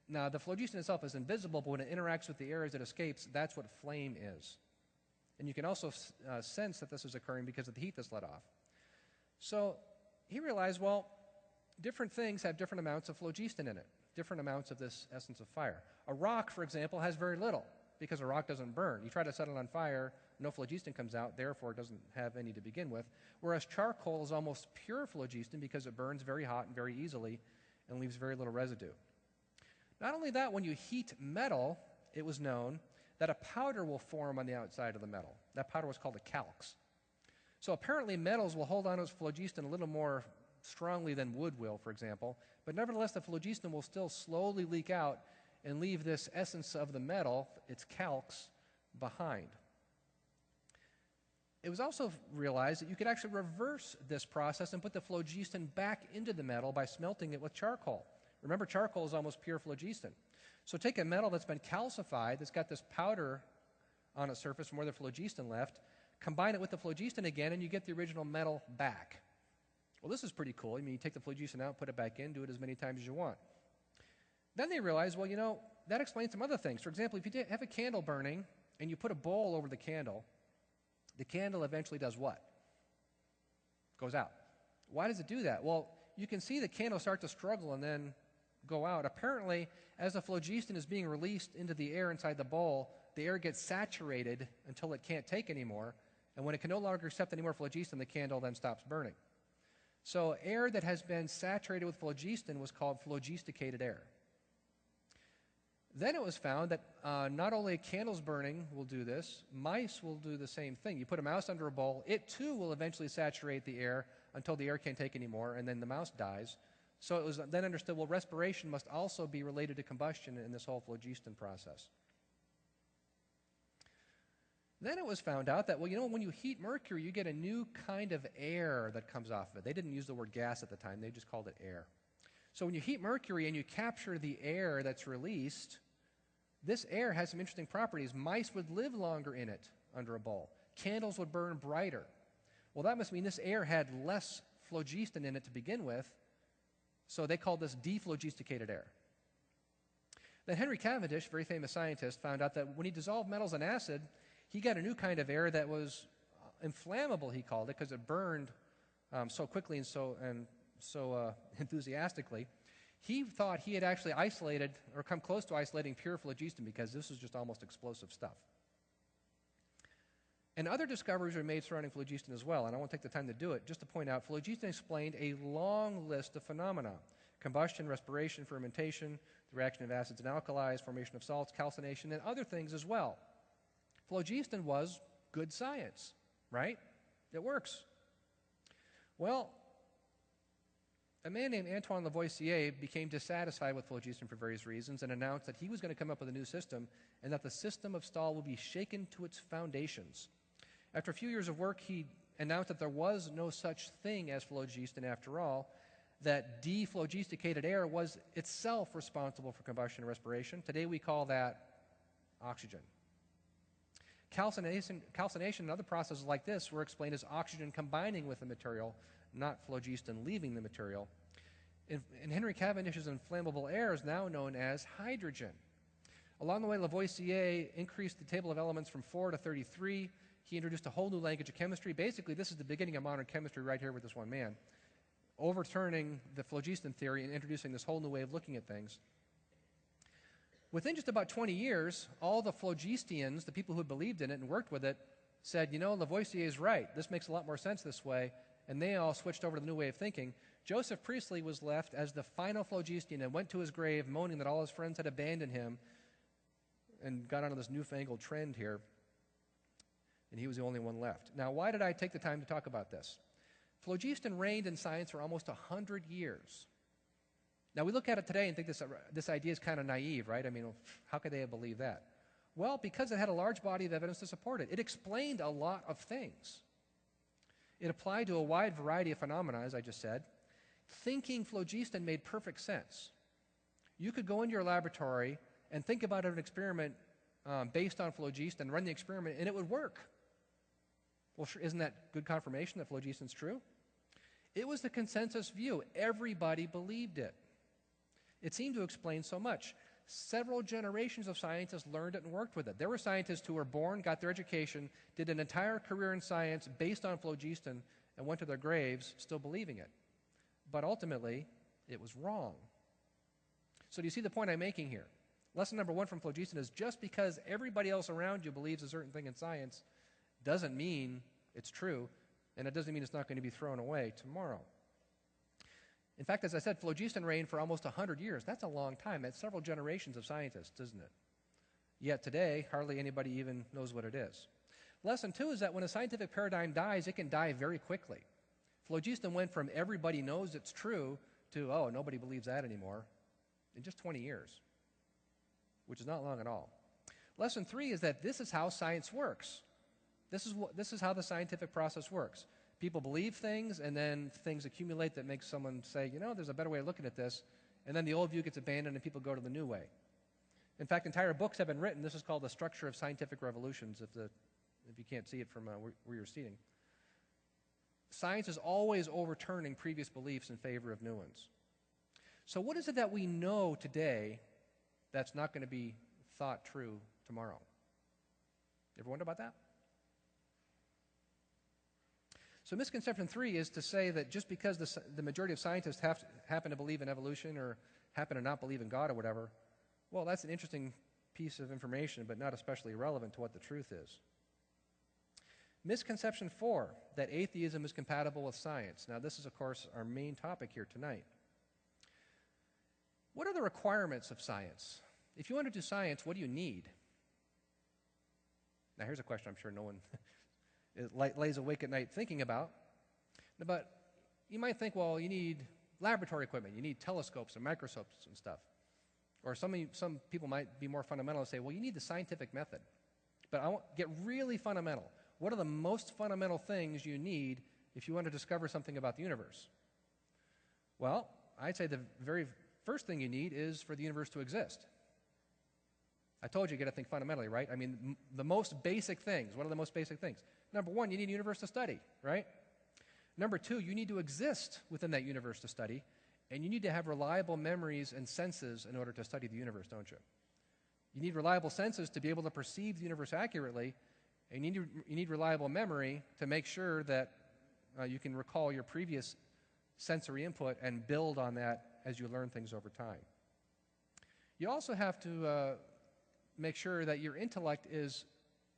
now the phlogiston itself is invisible, but when it interacts with the air as it escapes, that's what flame is. And you can also sense that this is occurring because of the heat that's let off. So he realized, well, different things have different amounts of phlogiston in it, different amounts of this essence of fire. A rock, for example, has very little because a rock doesn't burn. You try to set it on fire, no phlogiston comes out, therefore it doesn't have any to begin with. Whereas charcoal is almost pure phlogiston because it burns very hot and very easily and leaves very little residue. Not only that, when you heat metal, it was known that a powder will form on the outside of the metal. That powder was called a calx. So apparently metals will hold on to its phlogiston a little more strongly than wood will, for example, but nevertheless the phlogiston will still slowly leak out and leave this essence of the metal, its calx, behind. It was also realized that you could actually reverse this process and put the phlogiston back into the metal by smelting it with charcoal. Remember, charcoal is almost pure phlogiston. So take a metal that's been calcified, that's got this powder on its surface from where the phlogiston left, combine it with the phlogiston again, and you get the original metal back. Well, this is pretty cool. I mean, you take the phlogiston out, put it back in, do it as many times as you want. Then they realized, well, that explains some other things. For example, if you have a candle burning and you put a bowl over the candle eventually does what? Goes out. Why does it do that? Well, you can see the candle start to struggle and then go out. Apparently, as the phlogiston is being released into the air inside the bowl, the air gets saturated until it can't take anymore, and when it can no longer accept any more phlogiston, the candle then stops burning. So air that has been saturated with phlogiston was called phlogisticated air. Then it was found that not only candles burning will do this, mice will do the same thing. You put a mouse under a bowl, it too will eventually saturate the air until the air can't take anymore, and then the mouse dies. So it was then understood, well, respiration must also be related to combustion in this whole phlogiston process. Then it was found out that, well, when you heat mercury, you get a new kind of air that comes off of it. They didn't use the word gas at the time. They just called it air. So when you heat mercury and you capture the air that's released, this air has some interesting properties. Mice would live longer in it under a bowl. Candles would burn brighter. Well, that must mean this air had less phlogiston in it to begin with, so they called this dephlogisticated air. Then Henry Cavendish, very famous scientist, found out that when he dissolved metals in acid, he got a new kind of air that was inflammable, he called it, because it burned so quickly and so enthusiastically. He thought he had actually isolated or come close to isolating pure phlogiston because this was just almost explosive stuff. And other discoveries were made surrounding phlogiston as well, and I won't take the time to do it, just to point out phlogiston explained a long list of phenomena: combustion, respiration, fermentation, the reaction of acids and alkalis, formation of salts, calcination, and other things as well. Phlogiston was good science, right? It works. Well, A man named Antoine Lavoisier became dissatisfied with phlogiston for various reasons and announced that he was going to come up with a new system and that the system of Stahl would be shaken to its foundations. After a few years of work, he announced that there was no such thing as phlogiston after all, that dephlogisticated air was itself responsible for combustion and respiration. Today we call that oxygen. Calcination and other processes like this were explained as oxygen combining with the material, not phlogiston leaving the material. And Henry Cavendish's inflammable air is now known as hydrogen. Along the way, Lavoisier increased the table of elements from 4 to 33. He introduced a whole new language of chemistry. Basically, this is the beginning of modern chemistry right here with this one man, overturning the phlogiston theory and introducing this whole new way of looking at things. Within just about 20 years, all the phlogistians, the people who believed in it and worked with it, said, you know, Lavoisier is right. This makes a lot more sense this way. And they all switched over to the new way of thinking. Joseph Priestley was left as the final phlogistian and went to his grave moaning that all his friends had abandoned him and got onto this newfangled trend here. And he was the only one left. Now, why did I take the time to talk about this? Phlogiston reigned in science for almost 100 years. Now, we look at it today and think this idea is kind of naive, right? I mean, how could they have believed that? Well, because it had a large body of evidence to support it. It explained a lot of things. It applied to a wide variety of phenomena, as I just said. Thinking phlogiston made perfect sense. You could go into your laboratory and think about an experiment based on phlogiston, run the experiment, and it would work. Well, sure, isn't that good confirmation that phlogiston's true? It was the consensus view. Everybody believed it. It seemed to explain so much. Several generations of scientists learned it and worked with it. There were scientists who were born, got their education, did an entire career in science based on phlogiston, and went to their graves still believing it. But ultimately, it was wrong. So do you see the point I'm making here? Lesson number one from phlogiston is just because everybody else around you believes a certain thing in science doesn't mean it's true, and it doesn't mean it's not going to be thrown away tomorrow. In fact, as I said, phlogiston reigned for almost 100 years. That's a long time. That's several generations of scientists, isn't it? Yet today, hardly anybody even knows what it is. Lesson two is that when a scientific paradigm dies, it can die very quickly. Phlogiston went from everybody knows it's true to, oh, nobody believes that anymore in just 20 years, which is not long at all. Lesson three is that this is how science works. This is how the scientific process works. People believe things, and then things accumulate that makes someone say, you know, there's a better way of looking at this, and then the old view gets abandoned and people go to the new way. In fact, entire books have been written. This is called The Structure of Scientific Revolutions, if you can't see it from where you're seating. Science is always overturning previous beliefs in favor of new ones. So what is it that we know today that's not going to be thought true tomorrow? You ever wonder about that? So misconception three is to say that just because the majority of scientists happen to believe in evolution or happen to not believe in God or whatever, well, that's an interesting piece of information, but not especially relevant to what the truth is. Misconception four, that atheism is compatible with science. Now, this is, of course, our main topic here tonight. What are the requirements of science? If you want to do science, what do you need? Now, here's a question I'm sure no one lays awake at night thinking about. But you might think, well, you need laboratory equipment, you need telescopes and microscopes and stuff. Or some people might be more fundamental and say, well, you need the scientific method. But I want to get really fundamental. What are the most fundamental things you need if you want to discover something about the universe? Well, I'd say the very first thing you need is for the universe to exist. I told you got to think fundamentally, right? I mean, the most basic things. What are the most basic things? Number one, you need a universe to study, right? Number two, you need to exist within that universe to study, and you need to have reliable memories and senses in order to study the universe, don't you? You need reliable senses to be able to perceive the universe accurately, and you need reliable memory to make sure that you can recall your previous sensory input and build on that as you learn things over time. You also have to make sure that your intellect is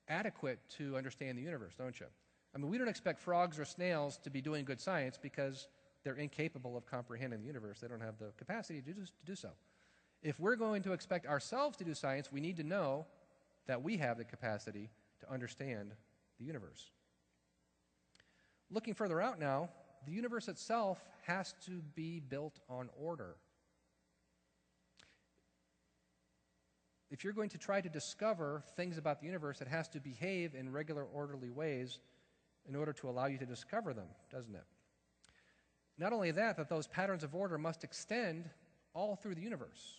adequate to understand the universe, don't you? I mean, we don't expect frogs or snails to be doing good science because they're incapable of comprehending the universe. They don't have the capacity to do so. If we're going to expect ourselves to do science, we need to know that we have the capacity to understand the universe. Looking further out now, the universe itself has to be built on order. If you're going to try to discover things about the universe, it has to behave in regular, orderly ways in order to allow you to discover them, doesn't it? Not only that, but those patterns of order must extend all through the universe.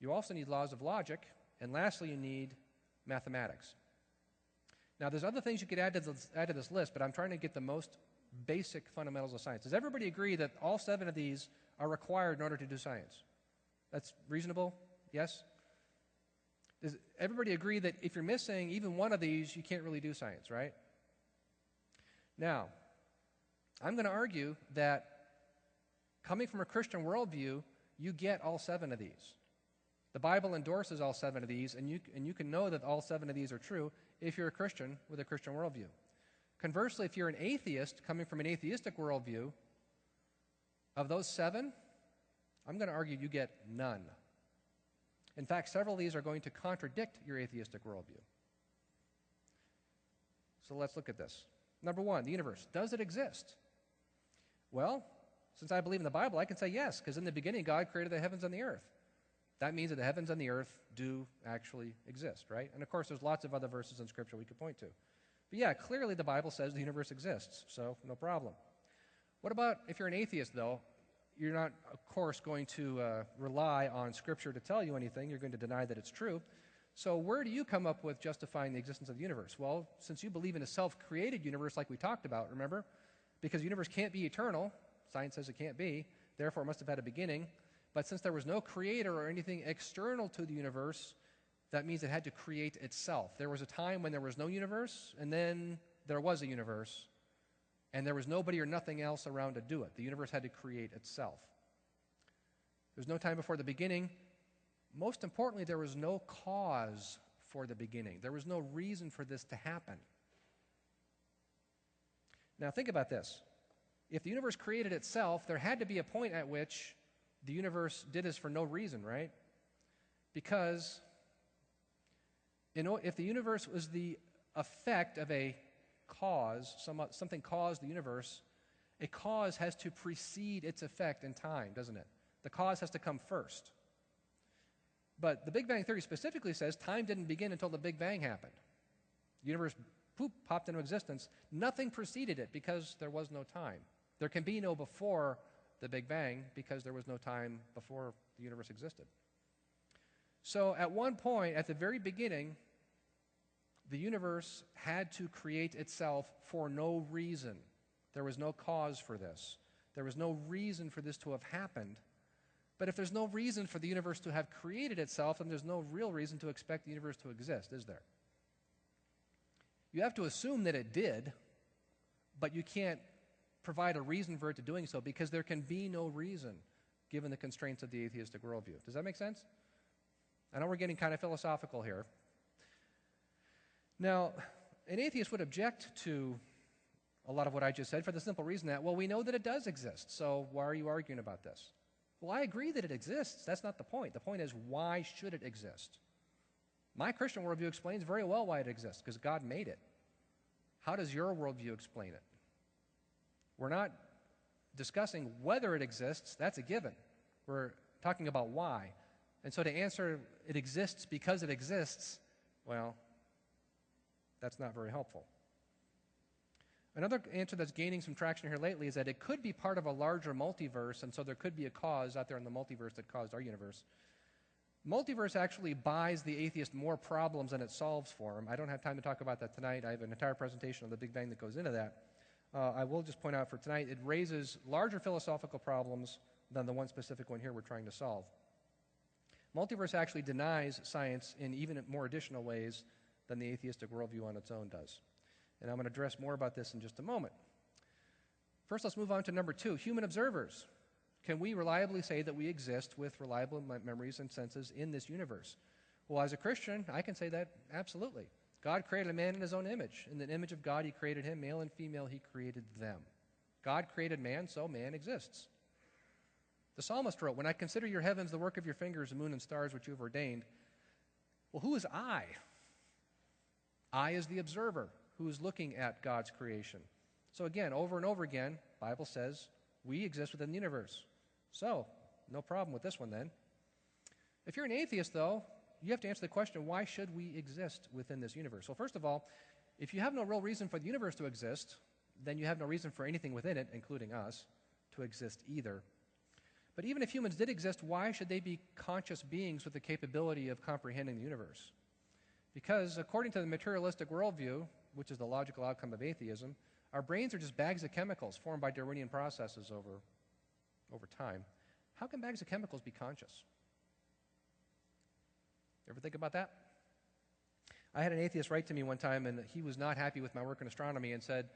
You also need laws of logic, and lastly, you need mathematics. Now, there's other things you could add to this list, but I'm trying to get the most basic fundamentals of science. Does everybody agree that all 7 of these are required in order to do science? That's reasonable? Yes? Does everybody agree that if you're missing even one of these, you can't really do science, right? Now, I'm going to argue that coming from a Christian worldview, you get all 7 of these. The Bible endorses all 7 of these, and you can know that all 7 of these are true if you're a Christian with a Christian worldview. Conversely, if you're an atheist coming from an atheistic worldview, of those 7, I'm going to argue you get none. In fact, several of these are going to contradict your atheistic worldview. So let's look at this. Number 1, the universe. Does it exist? Well, since I believe in the Bible, I can say yes, because in the beginning, God created the heavens and the earth. That means that the heavens and the earth do actually exist, right? And of course, there's lots of other verses in Scripture we could point to. But yeah, clearly the Bible says the universe exists, so no problem. What about if you're an atheist, though? You're not, of course, going to rely on Scripture to tell you anything. You're going to deny that it's true. So where do you come up with justifying the existence of the universe? Well, since you believe in a self-created universe like we talked about, remember? Because the universe can't be eternal. Science says it can't be. Therefore, it must have had a beginning. But since there was no creator or anything external to the universe, that means it had to create itself. There was a time when there was no universe, and then there was a universe, and there was nobody or nothing else around to do it. The universe had to create itself. There's no time before the beginning. Most importantly, there was no cause for the beginning. There was no reason for this to happen. Now think about this. If the universe created itself, there had to be a point at which the universe did this for no reason, right? Because if the universe was the effect of a cause, something caused the universe, a cause has to precede its effect in time, doesn't it? The cause has to come first. But the Big Bang Theory specifically says time didn't begin until the Big Bang happened. The universe, popped into existence. Nothing preceded it because there was no time. There can be no before the Big Bang because there was no time before the universe existed. So at one point, at the very beginning, the universe had to create itself for no reason. There was no cause for this. There was no reason for this to have happened. But if there's no reason for the universe to have created itself, then there's no real reason to expect the universe to exist, is there? You have to assume that it did, but you can't provide a reason for it to doing so because there can be no reason given the constraints of the atheistic worldview. Does that make sense? I know we're getting kind of philosophical here. Now, an atheist would object to a lot of what I just said for the simple reason that, well, we know that it does exist, so why are you arguing about this? Well, I agree that it exists. That's not the point. The point is, why should it exist? My Christian worldview explains very well why it exists, because God made it. How does your worldview explain it? We're not discussing whether it exists. That's a given. We're talking about why. And so to answer it exists because it exists, well, that's not very helpful. Another answer that's gaining some traction here lately is that it could be part of a larger multiverse, and so there could be a cause out there in the multiverse that caused our universe. Multiverse actually buys the atheist more problems than it solves for him. I don't have time to talk about that tonight. I have an entire presentation on the Big Bang that goes into that. I will just point out for tonight, it raises larger philosophical problems than the one specific one here we're trying to solve. Multiverse actually denies science in even more additional ways than the atheistic worldview on its own does. And I'm going to address more about this in just a moment. First, let's move on to number 2, human observers. Can we reliably say that we exist with reliable memories and senses in this universe? Well, as a Christian, I can say that absolutely. God created a man in his own image. In the image of God, he created him. Male and female, he created them. God created man, so man exists. The psalmist wrote, "When I consider your heavens, the work of your fingers, the moon and stars which you have ordained." Well, who is I? I is the observer who is looking at God's creation. So again, over and over again, the Bible says we exist within the universe. So, no problem with this one then. If you're an atheist, though, you have to answer the question, why should we exist within this universe? Well, first of all, if you have no real reason for the universe to exist, then you have no reason for anything within it, including us, to exist either. But even if humans did exist, why should they be conscious beings with the capability of comprehending the universe? Because according to the materialistic worldview, which is the logical outcome of atheism, our brains are just bags of chemicals formed by Darwinian processes over time. How can bags of chemicals be conscious? Ever think about that? I had an atheist write to me one time, and he was not happy with my work in astronomy and said,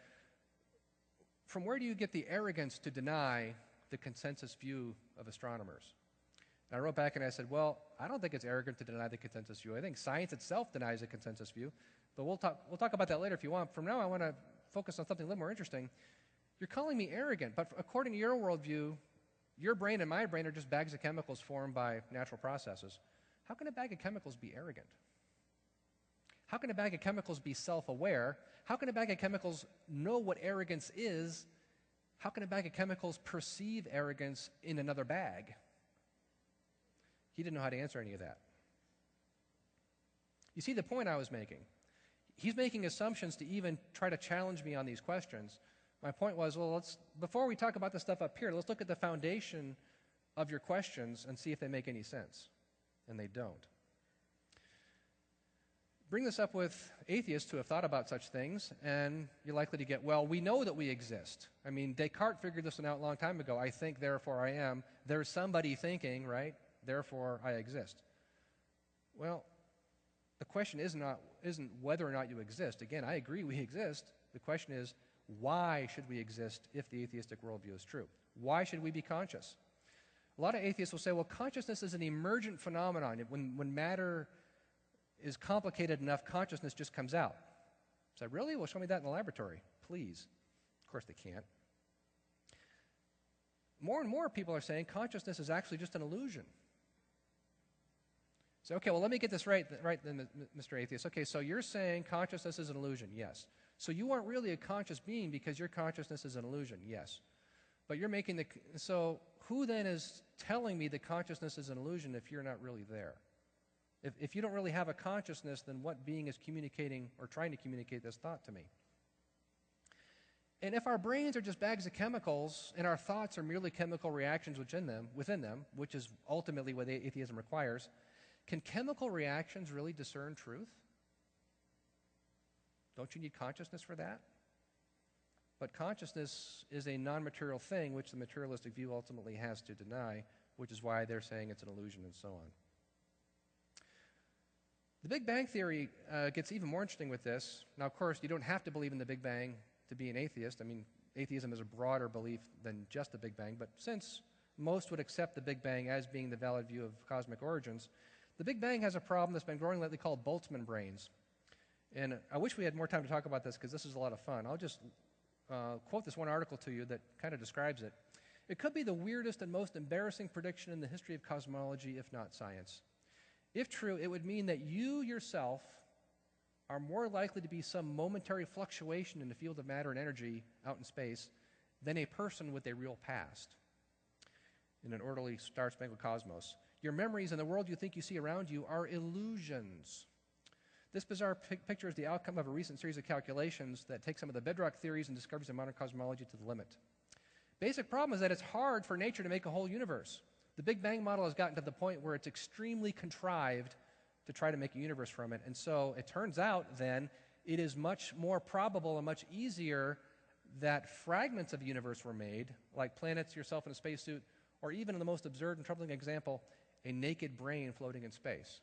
from where do you get the arrogance to deny the consensus view of astronomers? And I wrote back and I said, well, I don't think it's arrogant to deny the consensus view. I think science itself denies the consensus view, but we'll talk about that later if you want. For now, I want to focus on something a little more interesting. You're calling me arrogant, but according to your worldview, your brain and my brain are just bags of chemicals formed by natural processes. How can a bag of chemicals be arrogant? How can a bag of chemicals be self-aware? How can a bag of chemicals know what arrogance is? How can a bag of chemicals perceive arrogance in another bag? He didn't know how to answer any of that. You see the point I was making. He's making assumptions to even try to challenge me on these questions. My point was, well, before we talk about the stuff up here, let's look at the foundation of your questions and see if they make any sense. And they don't. Bring this up with atheists who have thought about such things, and you're likely to get, well, we know that we exist. I mean, Descartes figured this one out a long time ago. I think, therefore I am. There's somebody thinking, right? Therefore I exist. Well, the question isn't whether or not you exist. Again, I agree we exist. The question is, why should we exist if the atheistic worldview is true? Why should we be conscious? A lot of atheists will say, well, consciousness is an emergent phenomenon. When matter is complicated enough, consciousness just comes out. So really? Well, show me that in the laboratory, please. Of course they can't. More and more people are saying consciousness is actually just an illusion. So, okay, well, let me get this right then, Mr. Atheist. Okay, so you're saying consciousness is an illusion, yes. So you aren't really a conscious being because your consciousness is an illusion, yes. But you're making so who then is telling me that consciousness is an illusion if you're not really there? If you don't really have a consciousness, then what being is communicating or trying to communicate this thought to me? And if our brains are just bags of chemicals and our thoughts are merely chemical reactions within them, which is ultimately what atheism requires, can chemical reactions really discern truth? Don't you need consciousness for that? But consciousness is a non-material thing, which the materialistic view ultimately has to deny, which is why they're saying it's an illusion and so on. The Big Bang Theory gets even more interesting with this. Now, of course, you don't have to believe in the Big Bang to be an atheist. I mean, atheism is a broader belief than just the Big Bang, but since most would accept the Big Bang as being the valid view of cosmic origins, the Big Bang has a problem that's been growing lately called Boltzmann brains. And I wish we had more time to talk about this because this is a lot of fun. I'll just quote this one article to you that kind of describes it. It could be the weirdest and most embarrassing prediction in the history of cosmology, if not science. If true, it would mean that you yourself are more likely to be some momentary fluctuation in the field of matter and energy out in space than a person with a real past in an orderly star-spangled cosmos. Your memories and the world you think you see around you are illusions. This bizarre picture is the outcome of a recent series of calculations that take some of the bedrock theories and discoveries of modern cosmology to the limit. Basic problem is that it's hard for nature to make a whole universe. The Big Bang model has gotten to the point where it's extremely contrived to try to make a universe from it. And so it turns out then it is much more probable and much easier that fragments of the universe were made, like planets, yourself in a spacesuit, or even in the most absurd and troubling example, a naked brain floating in space.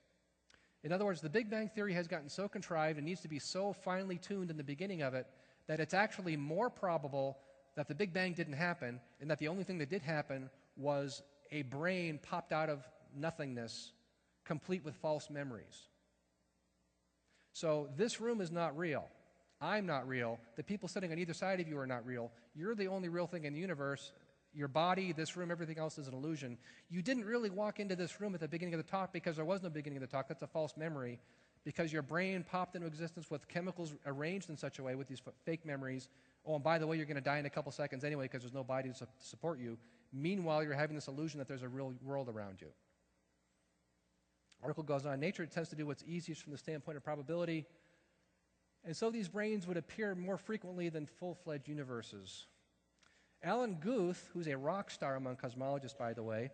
In other words, the Big Bang Theory has gotten so contrived and needs to be so finely tuned in the beginning of it that it's actually more probable that the Big Bang didn't happen and that the only thing that did happen was a brain popped out of nothingness, complete with false memories. So this room is not real. I'm not real. The people sitting on either side of you are not real. You're the only real thing in the universe. Your body, this room, everything else is an illusion. You didn't really walk into this room at the beginning of the talk because there was no beginning of the talk. That's a false memory because your brain popped into existence with chemicals arranged in such a way with these fake memories Oh, and by the way, you're going to die in a couple seconds anyway because there's no body to support you. Meanwhile, you're having this illusion that there's a real world around you. Article goes on, nature tends to do what's easiest from the standpoint of probability, and so these brains would appear more frequently than full-fledged universes. Alan Guth, who's a rock star among cosmologists, by the way,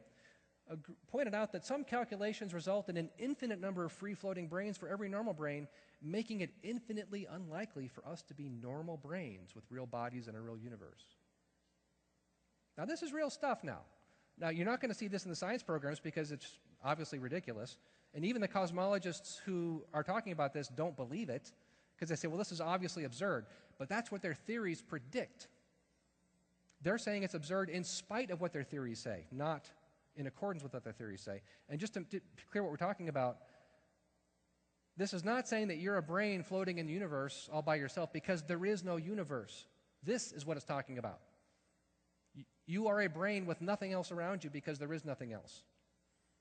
pointed out that some calculations result in an infinite number of free-floating brains for every normal brain, making it infinitely unlikely for us to be normal brains with real bodies in a real universe. Now, this is real stuff now. Now, you're not going to see this in the science programs because it's obviously ridiculous. And even the cosmologists who are talking about this don't believe it because they say, well, this is obviously absurd. But that's what their theories predict. They're saying it's absurd in spite of what their theories say, not in accordance with what their theories say. And just to clear what we're talking about, this is not saying that you're a brain floating in the universe all by yourself because there is no universe. This is what it's talking about. You are a brain with nothing else around you because there is nothing else.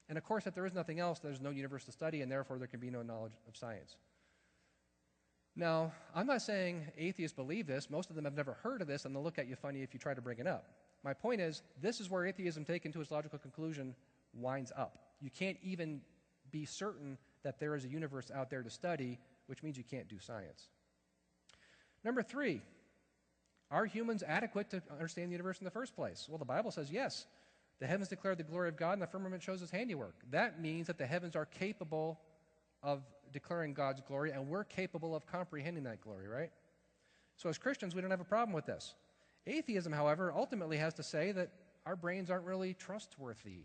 And of course, if there is nothing else, there's no universe to study, and therefore there can be no knowledge of science. Now, I'm not saying atheists believe this. Most of them have never heard of this, and they'll look at you funny if you try to bring it up. My point is, this is where atheism, taken to its logical conclusion, winds up. You can't even be certain that there is a universe out there to study, which means you can't do science. Number 3, are humans adequate to understand the universe in the first place? Well, the Bible says yes. The heavens declare the glory of God, and the firmament shows his handiwork. That means that the heavens are capable of declaring God's glory, and we're capable of comprehending that glory, right? So as Christians, we don't have a problem with this. Atheism, however, ultimately has to say that our brains aren't really trustworthy.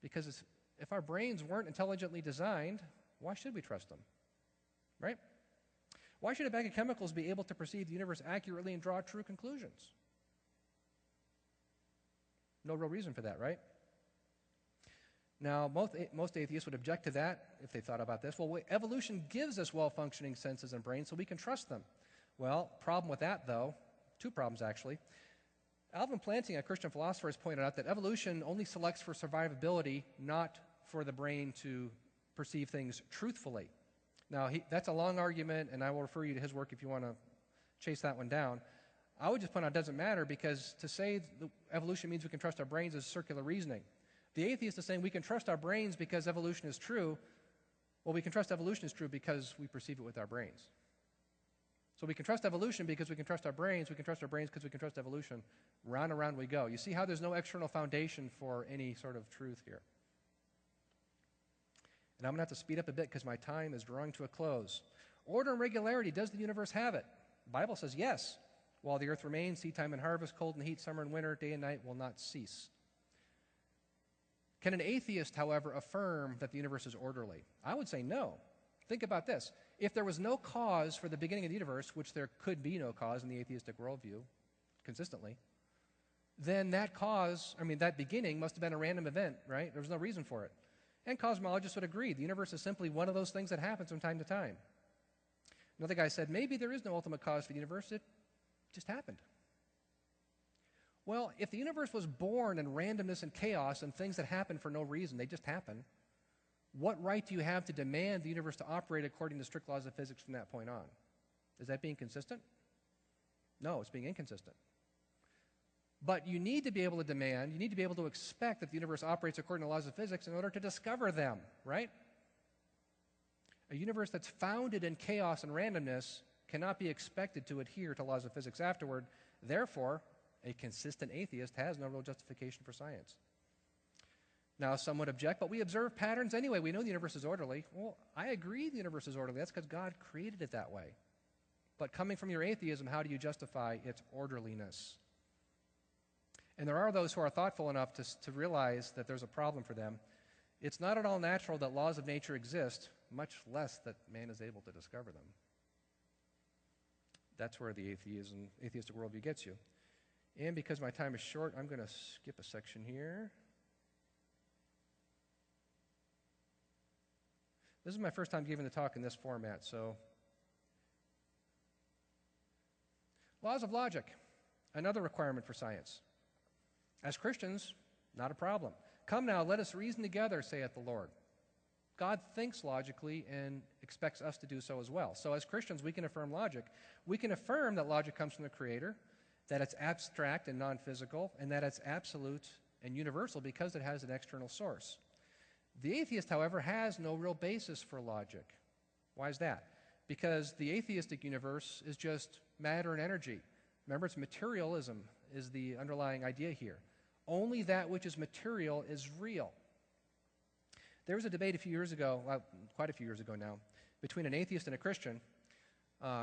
Because if our brains weren't intelligently designed, why should we trust them? Right? Why should a bag of chemicals be able to perceive the universe accurately and draw true conclusions? No real reason for that, right? Now, most atheists would object to that if they thought about this. Well, evolution gives us well-functioning senses and brains, so we can trust them. Well, problem with that, though, 2 problems, actually. Alvin Planting, a Christian philosopher, has pointed out that evolution only selects for survivability, not for the brain to perceive things truthfully. Now, that's a long argument, and I will refer you to his work if you want to chase that one down. I would just point out it doesn't matter because to say evolution means we can trust our brains is circular reasoning. The atheist is saying we can trust our brains because evolution is true. Well, we can trust evolution is true because we perceive it with our brains. So we can trust evolution because we can trust our brains. We can trust our brains because we can trust evolution. Round and round we go. You see how there's no external foundation for any sort of truth here. And I'm going to have to speed up a bit because my time is drawing to a close. Order and regularity, does the universe have it? The Bible says yes. While the earth remains, seed time and harvest, cold and heat, summer and winter, day and night will not cease. Can an atheist, however, affirm that the universe is orderly? I would say no. Think about this. If there was no cause for the beginning of the universe, which there could be no cause in the atheistic worldview, consistently, then that beginning must have been a random event, right? There was no reason for it. And cosmologists would agree. The universe is simply one of those things that happens from time to time. Another guy said, maybe there is no ultimate cause for the universe. It just happened. Well, if the universe was born in randomness and chaos and things that happen for no reason, they just happen, what right do you have to demand the universe to operate according to strict laws of physics from that point on? Is that being consistent? No, it's being inconsistent. But you need to be able to expect that the universe operates according to laws of physics in order to discover them, right? A universe that's founded in chaos and randomness cannot be expected to adhere to laws of physics afterward. Therefore, a consistent atheist has no real justification for science. Now, some would object, but we observe patterns anyway. We know the universe is orderly. Well, I agree the universe is orderly. That's because God created it that way. But coming from your atheism, how do you justify its orderliness? And there are those who are thoughtful enough to realize that there's a problem for them. It's not at all natural that laws of nature exist, much less that man is able to discover them. That's where the atheistic worldview gets you. And because my time is short, I'm going to skip a section here. This is my first time giving the talk in this format, so. Laws of logic, another requirement for science. As Christians, not a problem. Come now, let us reason together, saith the Lord. God thinks logically and expects us to do so as well. So as Christians, we can affirm logic. We can affirm that logic comes from the Creator, that it's abstract and non-physical, and that it's absolute and universal because it has an external source. The atheist, however, has no real basis for logic. Why is that? Because the atheistic universe is just matter and energy. Remember, it's materialism is the underlying idea here. Only that which is material is real. There was a debate a few years ago, well, quite a few years ago now, between an atheist and a Christian.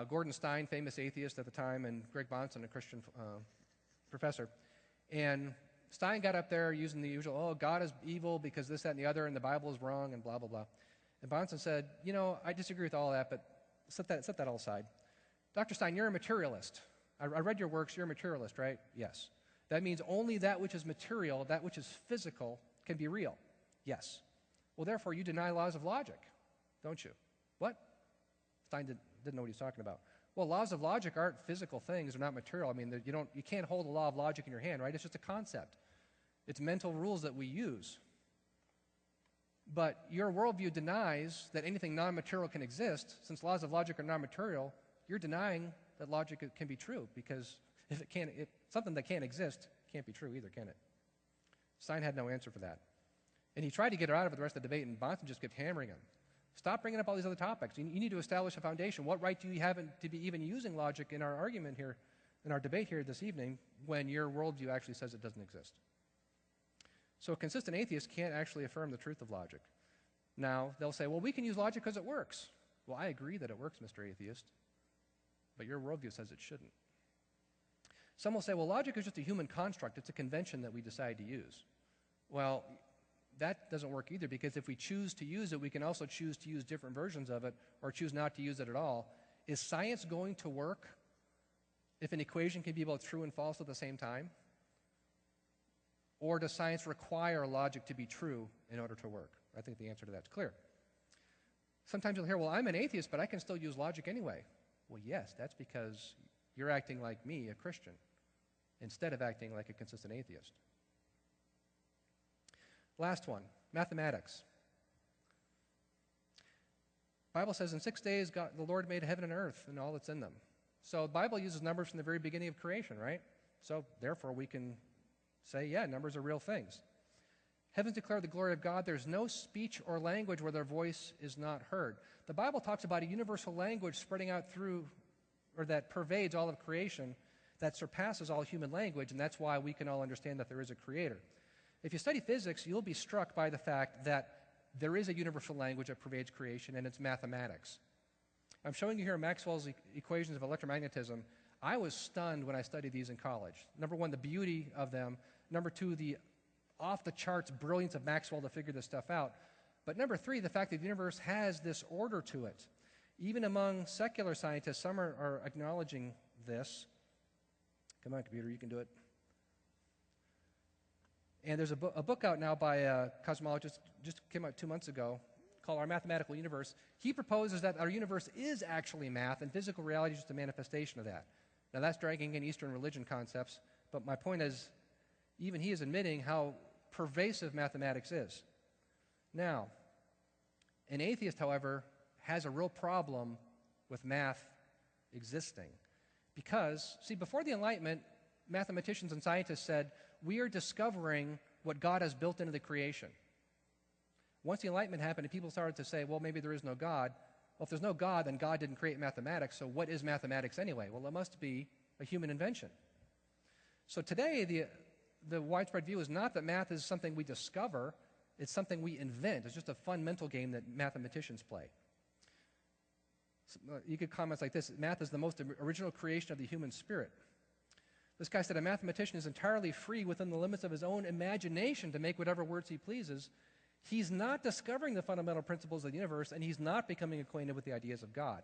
Gordon Stein, famous atheist at the time, and Greg Bahnsen, a Christian professor. And Stein got up there using the usual, oh, God is evil because this, that, and the other, and the Bible is wrong, and blah, blah, blah. And Bahnsen said, you know, I disagree with all that, but set that all aside. Dr. Stein, you're a materialist. I read your works, you're a materialist, right? Yes. That means only that which is material, that which is physical, can be real. Yes. Well, therefore, you deny laws of logic, don't you? What? Stein didn't know what he was talking about. Well, laws of logic aren't physical things. They're not material. I mean, you can't hold a law of logic in your hand, right? It's just a concept. It's mental rules that we use. But your worldview denies that anything non-material can exist. Since laws of logic are non-material, you're denying that logic can be true, because if something that can't exist can't be true either, can it? Stein had no answer for that. And he tried to get her out of it the rest of the debate, and Bahnsen just kept hammering him. Stop bringing up all these other topics. You need to establish a foundation. What right do you have to be even using logic in our argument here, in our debate here this evening, when your worldview actually says it doesn't exist? So a consistent atheist can't actually affirm the truth of logic. Now, they'll say, well, we can use logic because it works. Well, I agree that it works, Mr. Atheist, but your worldview says it shouldn't. Some will say, well, logic is just a human construct. It's a convention that we decide to use. Well, that doesn't work either, because if we choose to use it, we can also choose to use different versions of it or choose not to use it at all. Is science going to work if an equation can be both true and false at the same time? Or does science require logic to be true in order to work? I think the answer to that's clear. Sometimes you'll hear, well, I'm an atheist, but I can still use logic anyway. Well, yes, that's because you're acting like me, a Christian, instead of acting like a consistent atheist. Last one, mathematics. The Bible says in 6 days the Lord made heaven and earth and all that's in them. So the Bible uses numbers from the very beginning of creation, right? So therefore we can say, yeah, numbers are real things. Heavens declare the glory of God. There's no speech or language where their voice is not heard. The Bible talks about a universal language spreading out through, or that pervades all of creation, that surpasses all human language, and that's why we can all understand that there is a creator. If you study physics, you'll be struck by the fact that there is a universal language that pervades creation, and it's mathematics. I'm showing you here Maxwell's equations of electromagnetism. I was stunned when I studied these in college. Number one, the beauty of them. Number two, the off-the-charts brilliance of Maxwell to figure this stuff out. But number three, the fact that the universe has this order to it. Even among secular scientists, some are acknowledging this. Come on, computer, you can do it. And there's a book out now by a cosmologist, just came out 2 months ago, called Our Mathematical Universe. He proposes that our universe is actually math, and physical reality is just a manifestation of that. Now, that's dragging in Eastern religion concepts, but my point is, even he is admitting how pervasive mathematics is. Now, an atheist, however, has a real problem with math existing. Because, see, before the Enlightenment, mathematicians and scientists said, we are discovering what God has built into the creation. Once the Enlightenment happened and people started to say, well, maybe there is no God. Well, if there's no God, then God didn't create mathematics, so what is mathematics anyway? Well, it must be a human invention. So today, the widespread view is not that math is something we discover, it's something we invent. It's just a fun mental game that mathematicians play. So, you could comment like this: math is the most original creation of the human spirit. This guy said a mathematician is entirely free within the limits of his own imagination to make whatever words he pleases. He's not discovering the fundamental principles of the universe, and he's not becoming acquainted with the ideas of God.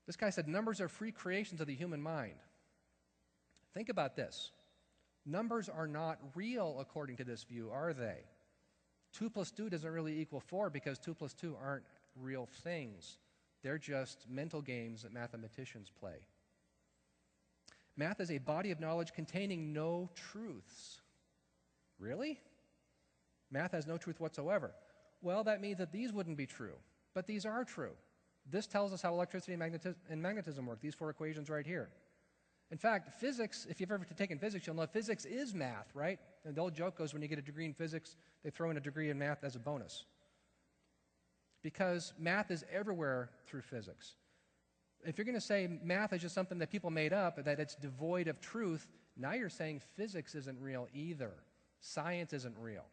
This guy said numbers are free creations of the human mind. Think about this. Numbers are not real according to this view, are they? 2 plus 2 doesn't really equal 4 because 2 plus 2 aren't real things. They're just mental games that mathematicians play. Math is a body of knowledge containing no truths. Really? Math has no truth whatsoever. well, that means that these wouldn't be true. But these are true. This tells us how electricity and magnetism work, these four equations right here. In fact, physics, if you've ever taken physics, you'll know physics is math, right? And the old joke goes when you get a degree in physics, they throw in a degree in math as a bonus. Because math is everywhere through physics. If you're going to say math is just something that people made up, that it's devoid of truth, now you're saying physics isn't real either. Science isn't real.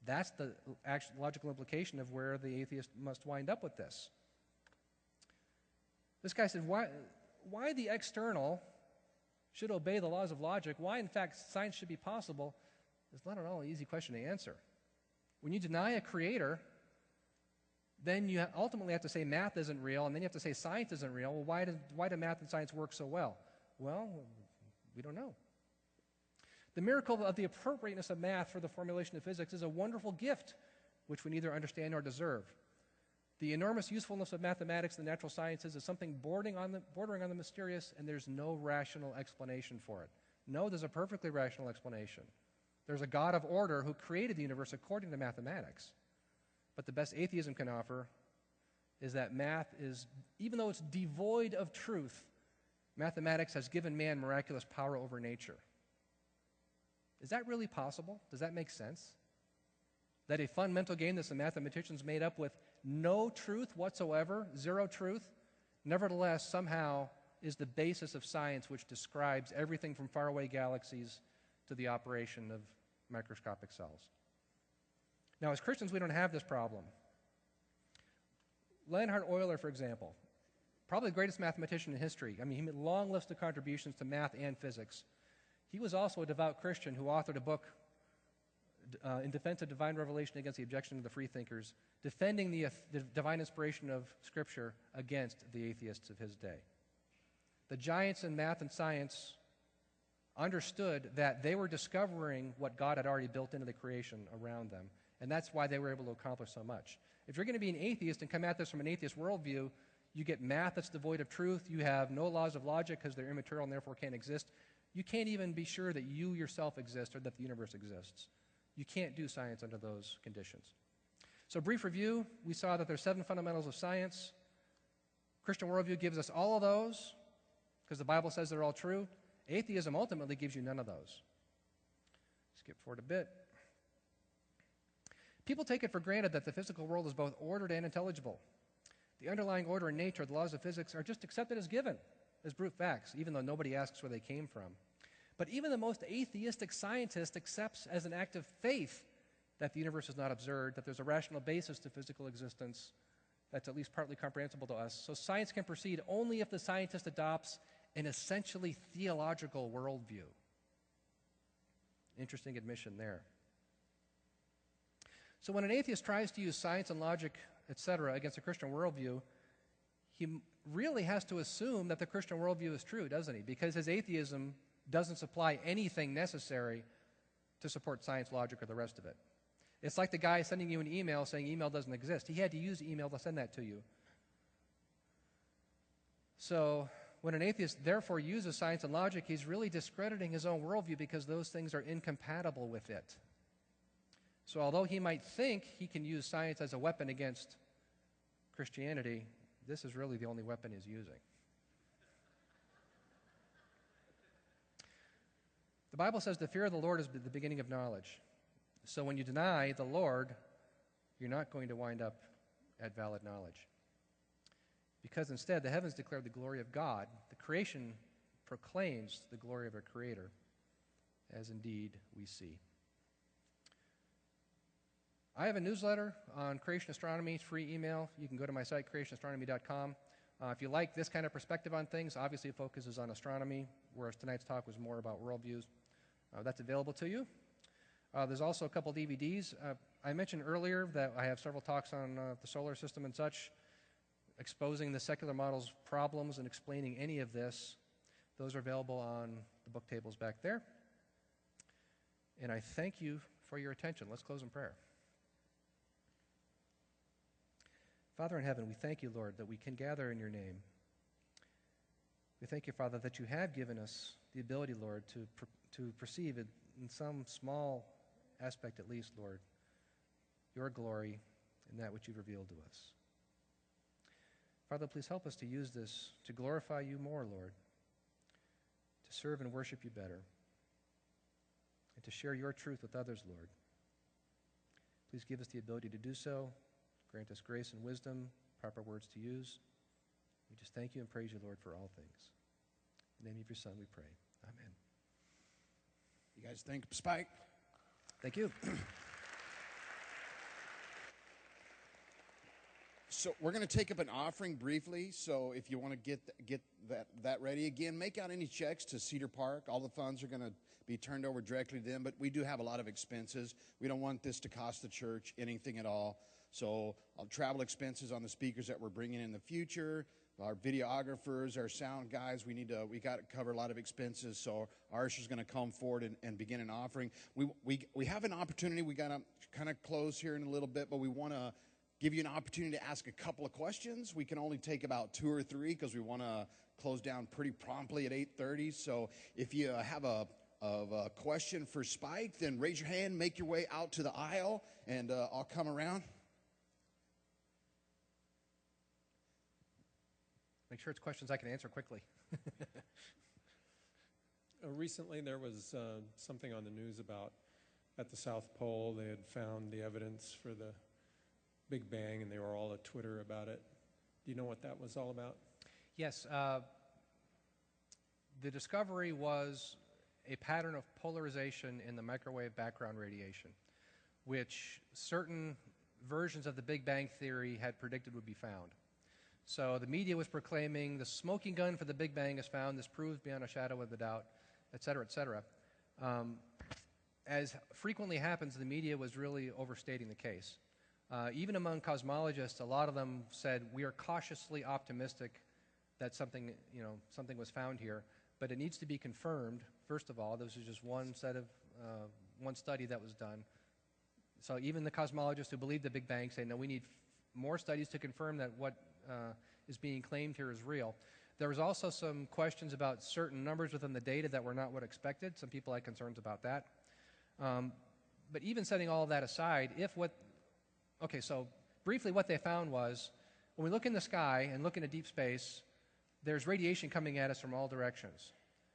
That's the actual logical implication of where the atheist must wind up with this. This guy said, why the external should obey the laws of logic, why in fact science should be possible, is not at all an easy question to answer. When you deny a creator, then you ultimately have to say math isn't real, and then you have to say science isn't real. Well, why do math and science work so well? Well, we don't know. The miracle of the appropriateness of math for the formulation of physics is a wonderful gift, which we neither understand nor deserve. The enormous usefulness of mathematics and the natural sciences is something bordering on the mysterious, and there's no rational explanation for it. No, there's a perfectly rational explanation. There's a God of order who created the universe according to mathematics. But the best atheism can offer is that math is, even though it's devoid of truth, mathematics has given man miraculous power over nature. Is that really possible? Does that make sense? That a fun mental game that some mathematicians made up with no truth whatsoever, zero truth, nevertheless somehow is the basis of science, which describes everything from faraway galaxies to the operation of microscopic cells. Now, as Christians, we don't have this problem. Leonhard Euler, for example, probably the greatest mathematician in history. I mean, he made a long list of contributions to math and physics. He was also a devout Christian who authored a book in defense of divine revelation against the objection of the freethinkers, defending the divine inspiration of Scripture against the atheists of his day. The giants in math and science understood that they were discovering what God had already built into the creation around them, and that's why they were able to accomplish so much. If you're going to be an atheist and come at this from an atheist worldview, you get math that's devoid of truth, you have no laws of logic because they're immaterial and therefore can't exist. You can't even be sure that you yourself exist or that the universe exists. You can't do science under those conditions. So, brief review, we saw that there's 7 fundamentals of science. Christian worldview gives us all of those because the Bible says they're all true. Atheism ultimately gives you none of those. Skip forward a bit. People take it for granted that the physical world is both ordered and intelligible. The underlying order in nature, the laws of physics, are just accepted as given, as brute facts, even though nobody asks where they came from. But even the most atheistic scientist accepts as an act of faith that the universe is not absurd, that there's a rational basis to physical existence that's at least partly comprehensible to us. So science can proceed only if the scientist adopts an essentially theological worldview. Interesting admission there. So when an atheist tries to use science and logic, etc., against a Christian worldview, he really has to assume that the Christian worldview is true, doesn't he? Because his atheism doesn't supply anything necessary to support science, logic, or the rest of it. It's like the guy sending you an email saying email doesn't exist. He had to use email to send that to you. So when an atheist therefore uses science and logic, he's really discrediting his own worldview because those things are incompatible with it. So although he might think he can use science as a weapon against Christianity, this is really the only weapon he's using. The Bible says the fear of the Lord is the beginning of knowledge. So when you deny the Lord, you're not going to wind up at valid knowledge. Because instead, the heavens declare the glory of God. The creation proclaims the glory of a creator, as indeed we see. I have a newsletter on creation astronomy, free email. You can go to my site, creationastronomy.com. If you like this kind of perspective on things, obviously it focuses on astronomy, whereas tonight's talk was more about worldviews. That's available to you. There's also a couple DVDs. I mentioned earlier that I have several talks on the solar system and such, exposing the secular model's problems and explaining any of this. Those are available on the book tables back there. And I thank you for your attention. Let's close in prayer. Father in heaven, we thank you, Lord, that we can gather in your name. We thank you, Father, that you have given us the ability, Lord, to perceive it in some small aspect at least, Lord, your glory in that which you've revealed to us. Father, please help us to use this to glorify you more, Lord, to serve and worship you better, and to share your truth with others, Lord. Please give us the ability to do so. Grant us grace and wisdom, proper words to use. We just thank you and praise you, Lord, for all things. In the name of your Son, we pray. Amen. You guys thank Spike. Thank you. So we're going to take up an offering briefly. So if you want to get that ready, again, make out any checks to Cedar Park. All the funds are going to be turned over directly to them. But we do have a lot of expenses. We don't want this to cost the church anything at all. So travel expenses on the speakers that we're bringing in the future, our videographers, our sound guys, we got to cover a lot of expenses. So our usher's going to come forward and begin an offering. We have an opportunity. We got to kind of close here in a little bit, but we want to give you an opportunity to ask a couple of questions. We can only take about 2 or 3 because we want to close down pretty promptly at 8:30. So if you have a question for Spike, then raise your hand, make your way out to the aisle, and I'll come around. Make sure it's questions I can answer quickly. Recently there was something on the news about at the South Pole they had found the evidence for the Big Bang, and they were all at Twitter about it. Do you know what that was all about? Yes. The discovery was a pattern of polarization in the microwave background radiation, which certain versions of the Big Bang theory had predicted would be found. So the media was proclaiming the smoking gun for the Big Bang is found, this proves beyond a shadow of a doubt, et cetera, et cetera. As frequently happens, the media was really overstating the case. Even among cosmologists, a lot of them said, we are cautiously optimistic that something was found here, but it needs to be confirmed. First of all, this is just one study that was done. So even the cosmologists who believe the Big Bang say, no, we need more studies to confirm that what is being claimed here is real. There was also some questions about certain numbers within the data that were not what expected. Some people had concerns about that. But even setting all of that aside, so briefly what they found was, when we look in the sky and look into deep space, there's radiation coming at us from all directions.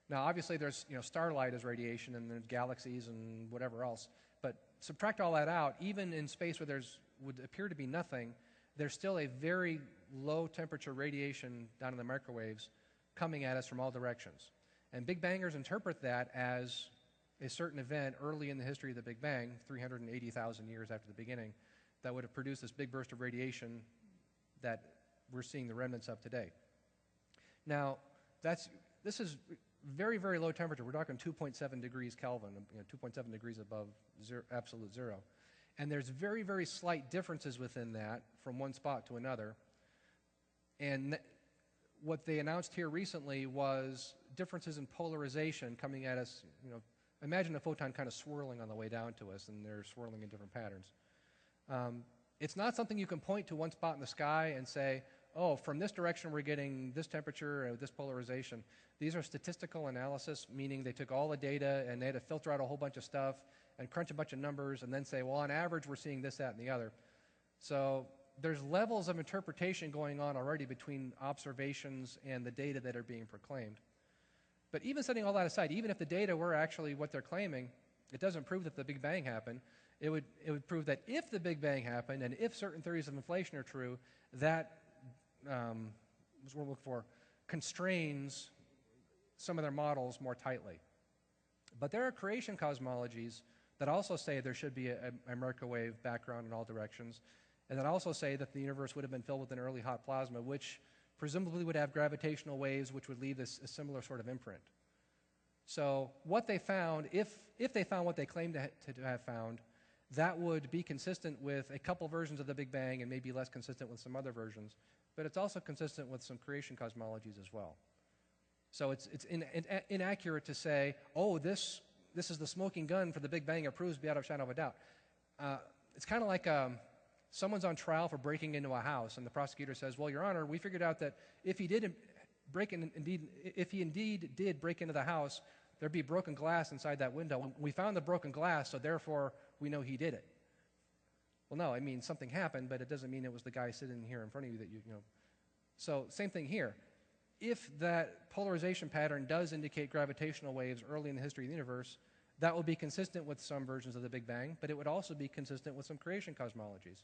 Now, obviously, there's starlight as radiation, and there's galaxies and whatever else. But subtract all that out, even in space where would appear to be nothing, there's still a very low temperature radiation down in the microwaves coming at us from all directions. And Big Bangers interpret that as a certain event early in the history of the Big Bang, 380,000 years after the beginning, that would have produced this big burst of radiation that we're seeing the remnants of today. Now, this is very, very low temperature. We're talking 2.7 degrees Kelvin, 2.7 degrees above absolute zero. And there's very, very slight differences within that from one spot to another. And what they announced here recently was differences in polarization coming at us. Imagine a photon kind of swirling on the way down to us, and they're swirling in different patterns. It's not something you can point to one spot in the sky and say, oh, from this direction we're getting this temperature and this polarization. These are statistical analysis, meaning they took all the data and they had to filter out a whole bunch of stuff and crunch a bunch of numbers and then say, well, on average we're seeing this, that, and the other. So there's levels of interpretation going on already between observations and the data that are being proclaimed. But even setting all that aside, even if the data were actually what they're claiming, it doesn't prove that the Big Bang happened. It would prove that if the Big Bang happened and if certain theories of inflation are true, that what we're looking for, constrains some of their models more tightly. But there are creation cosmologies that also say there should be a microwave background in all directions, and that also say that the universe would have been filled with an early hot plasma, which presumably would have gravitational waves which would leave a similar sort of imprint. So what they found, if they found what they claimed to have found, that would be consistent with a couple versions of the Big Bang and maybe less consistent with some other versions, but it's also consistent with some creation cosmologies as well. So it's inaccurate to say, oh, this is the smoking gun for the Big Bang, it proves beyond a shadow of a doubt. It's kind of like someone's on trial for breaking into a house, and the prosecutor says, well, Your Honor, we figured out that if he indeed did break into the house, there'd be broken glass inside that window. We found the broken glass, so therefore we know he did it. Well, no, it means something happened, but it doesn't mean it was the guy sitting here in front of you that you know. So same thing here. If that polarization pattern does indicate gravitational waves early in the history of the universe, that will be consistent with some versions of the Big Bang, but it would also be consistent with some creation cosmologies.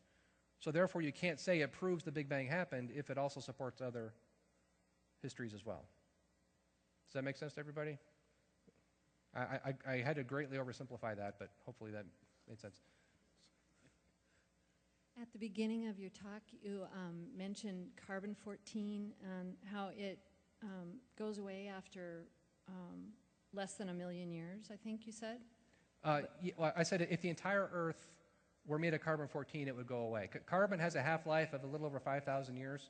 So therefore, you can't say it proves the Big Bang happened if it also supports other histories as well. Does that make sense to everybody? I had to greatly oversimplify that, but hopefully that made sense. At the beginning of your talk, you mentioned carbon-14 and how it goes away after less than 1 million years, I think you said? Well, I said if the entire Earth were made of carbon-14, it would go away. Carbon has a half-life of a little over 5,000 years.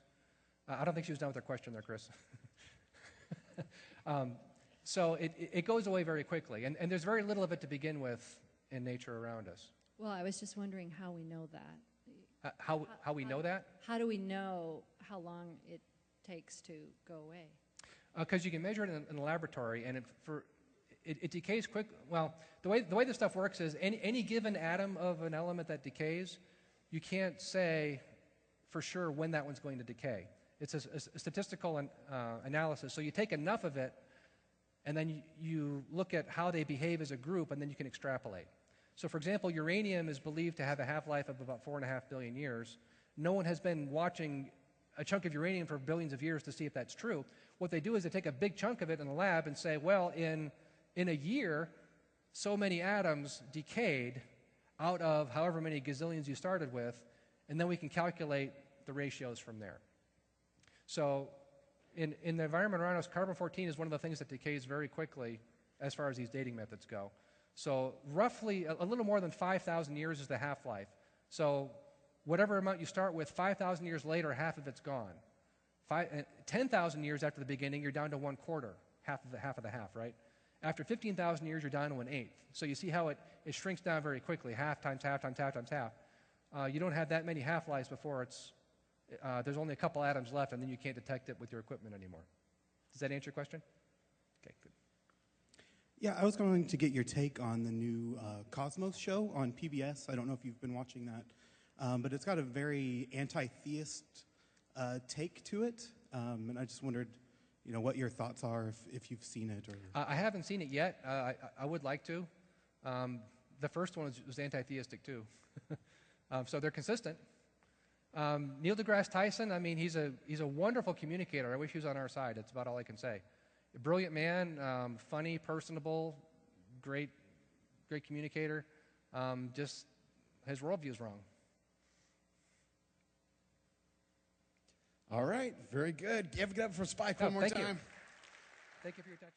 I don't think she was done with her question there, Chris. So it goes away very quickly, and there's very little of it to begin with in nature around us. Well, I was just wondering how we know that. How we know that? How do we know how long it takes to go away? Because you can measure it in a laboratory, and it decays quick. Well, the way this stuff works is any given atom of an element that decays, you can't say for sure when that one's going to decay. It's a statistical analysis. So you take enough of it, and then you look at how they behave as a group, and then you can extrapolate. So, for example, uranium is believed to have a half-life of about 4.5 billion years. No one has been watching a chunk of uranium for billions of years to see if that's true. What they do is they take a big chunk of it in the lab and say, well, in a year, so many atoms decayed out of however many gazillions you started with, and then we can calculate the ratios from there. So in the environment around us, carbon-14 is one of the things that decays very quickly as far as these dating methods go. So roughly a little more than 5,000 years is the half-life. So whatever amount you start with, 5,000 years later, half of it's gone. 10,000 years after the beginning, you're down to 1/4, half of the half, right? After 15,000 years, you're down to 1/8. So you see how it shrinks down very quickly, half times half times half times half. You don't have that many half-lives before there's only a couple atoms left, and then you can't detect it with your equipment anymore. Does that answer your question? Okay, good. Yeah, I was going to get your take on the new Cosmos show on PBS. I don't know if you've been watching that, but it's got a very anti-theist take to it, and I just wondered, what your thoughts are if you've seen it. Or I haven't seen it yet. I would like to. The first one was anti-theistic too, so they're consistent. Neil deGrasse Tyson, I mean, he's a wonderful communicator. I wish he was on our side. That's about all I can say. A brilliant man, funny, personable, great communicator. Just his worldview is wrong. All right, very good. Give it up for Spike one more time. Thank you for your attention.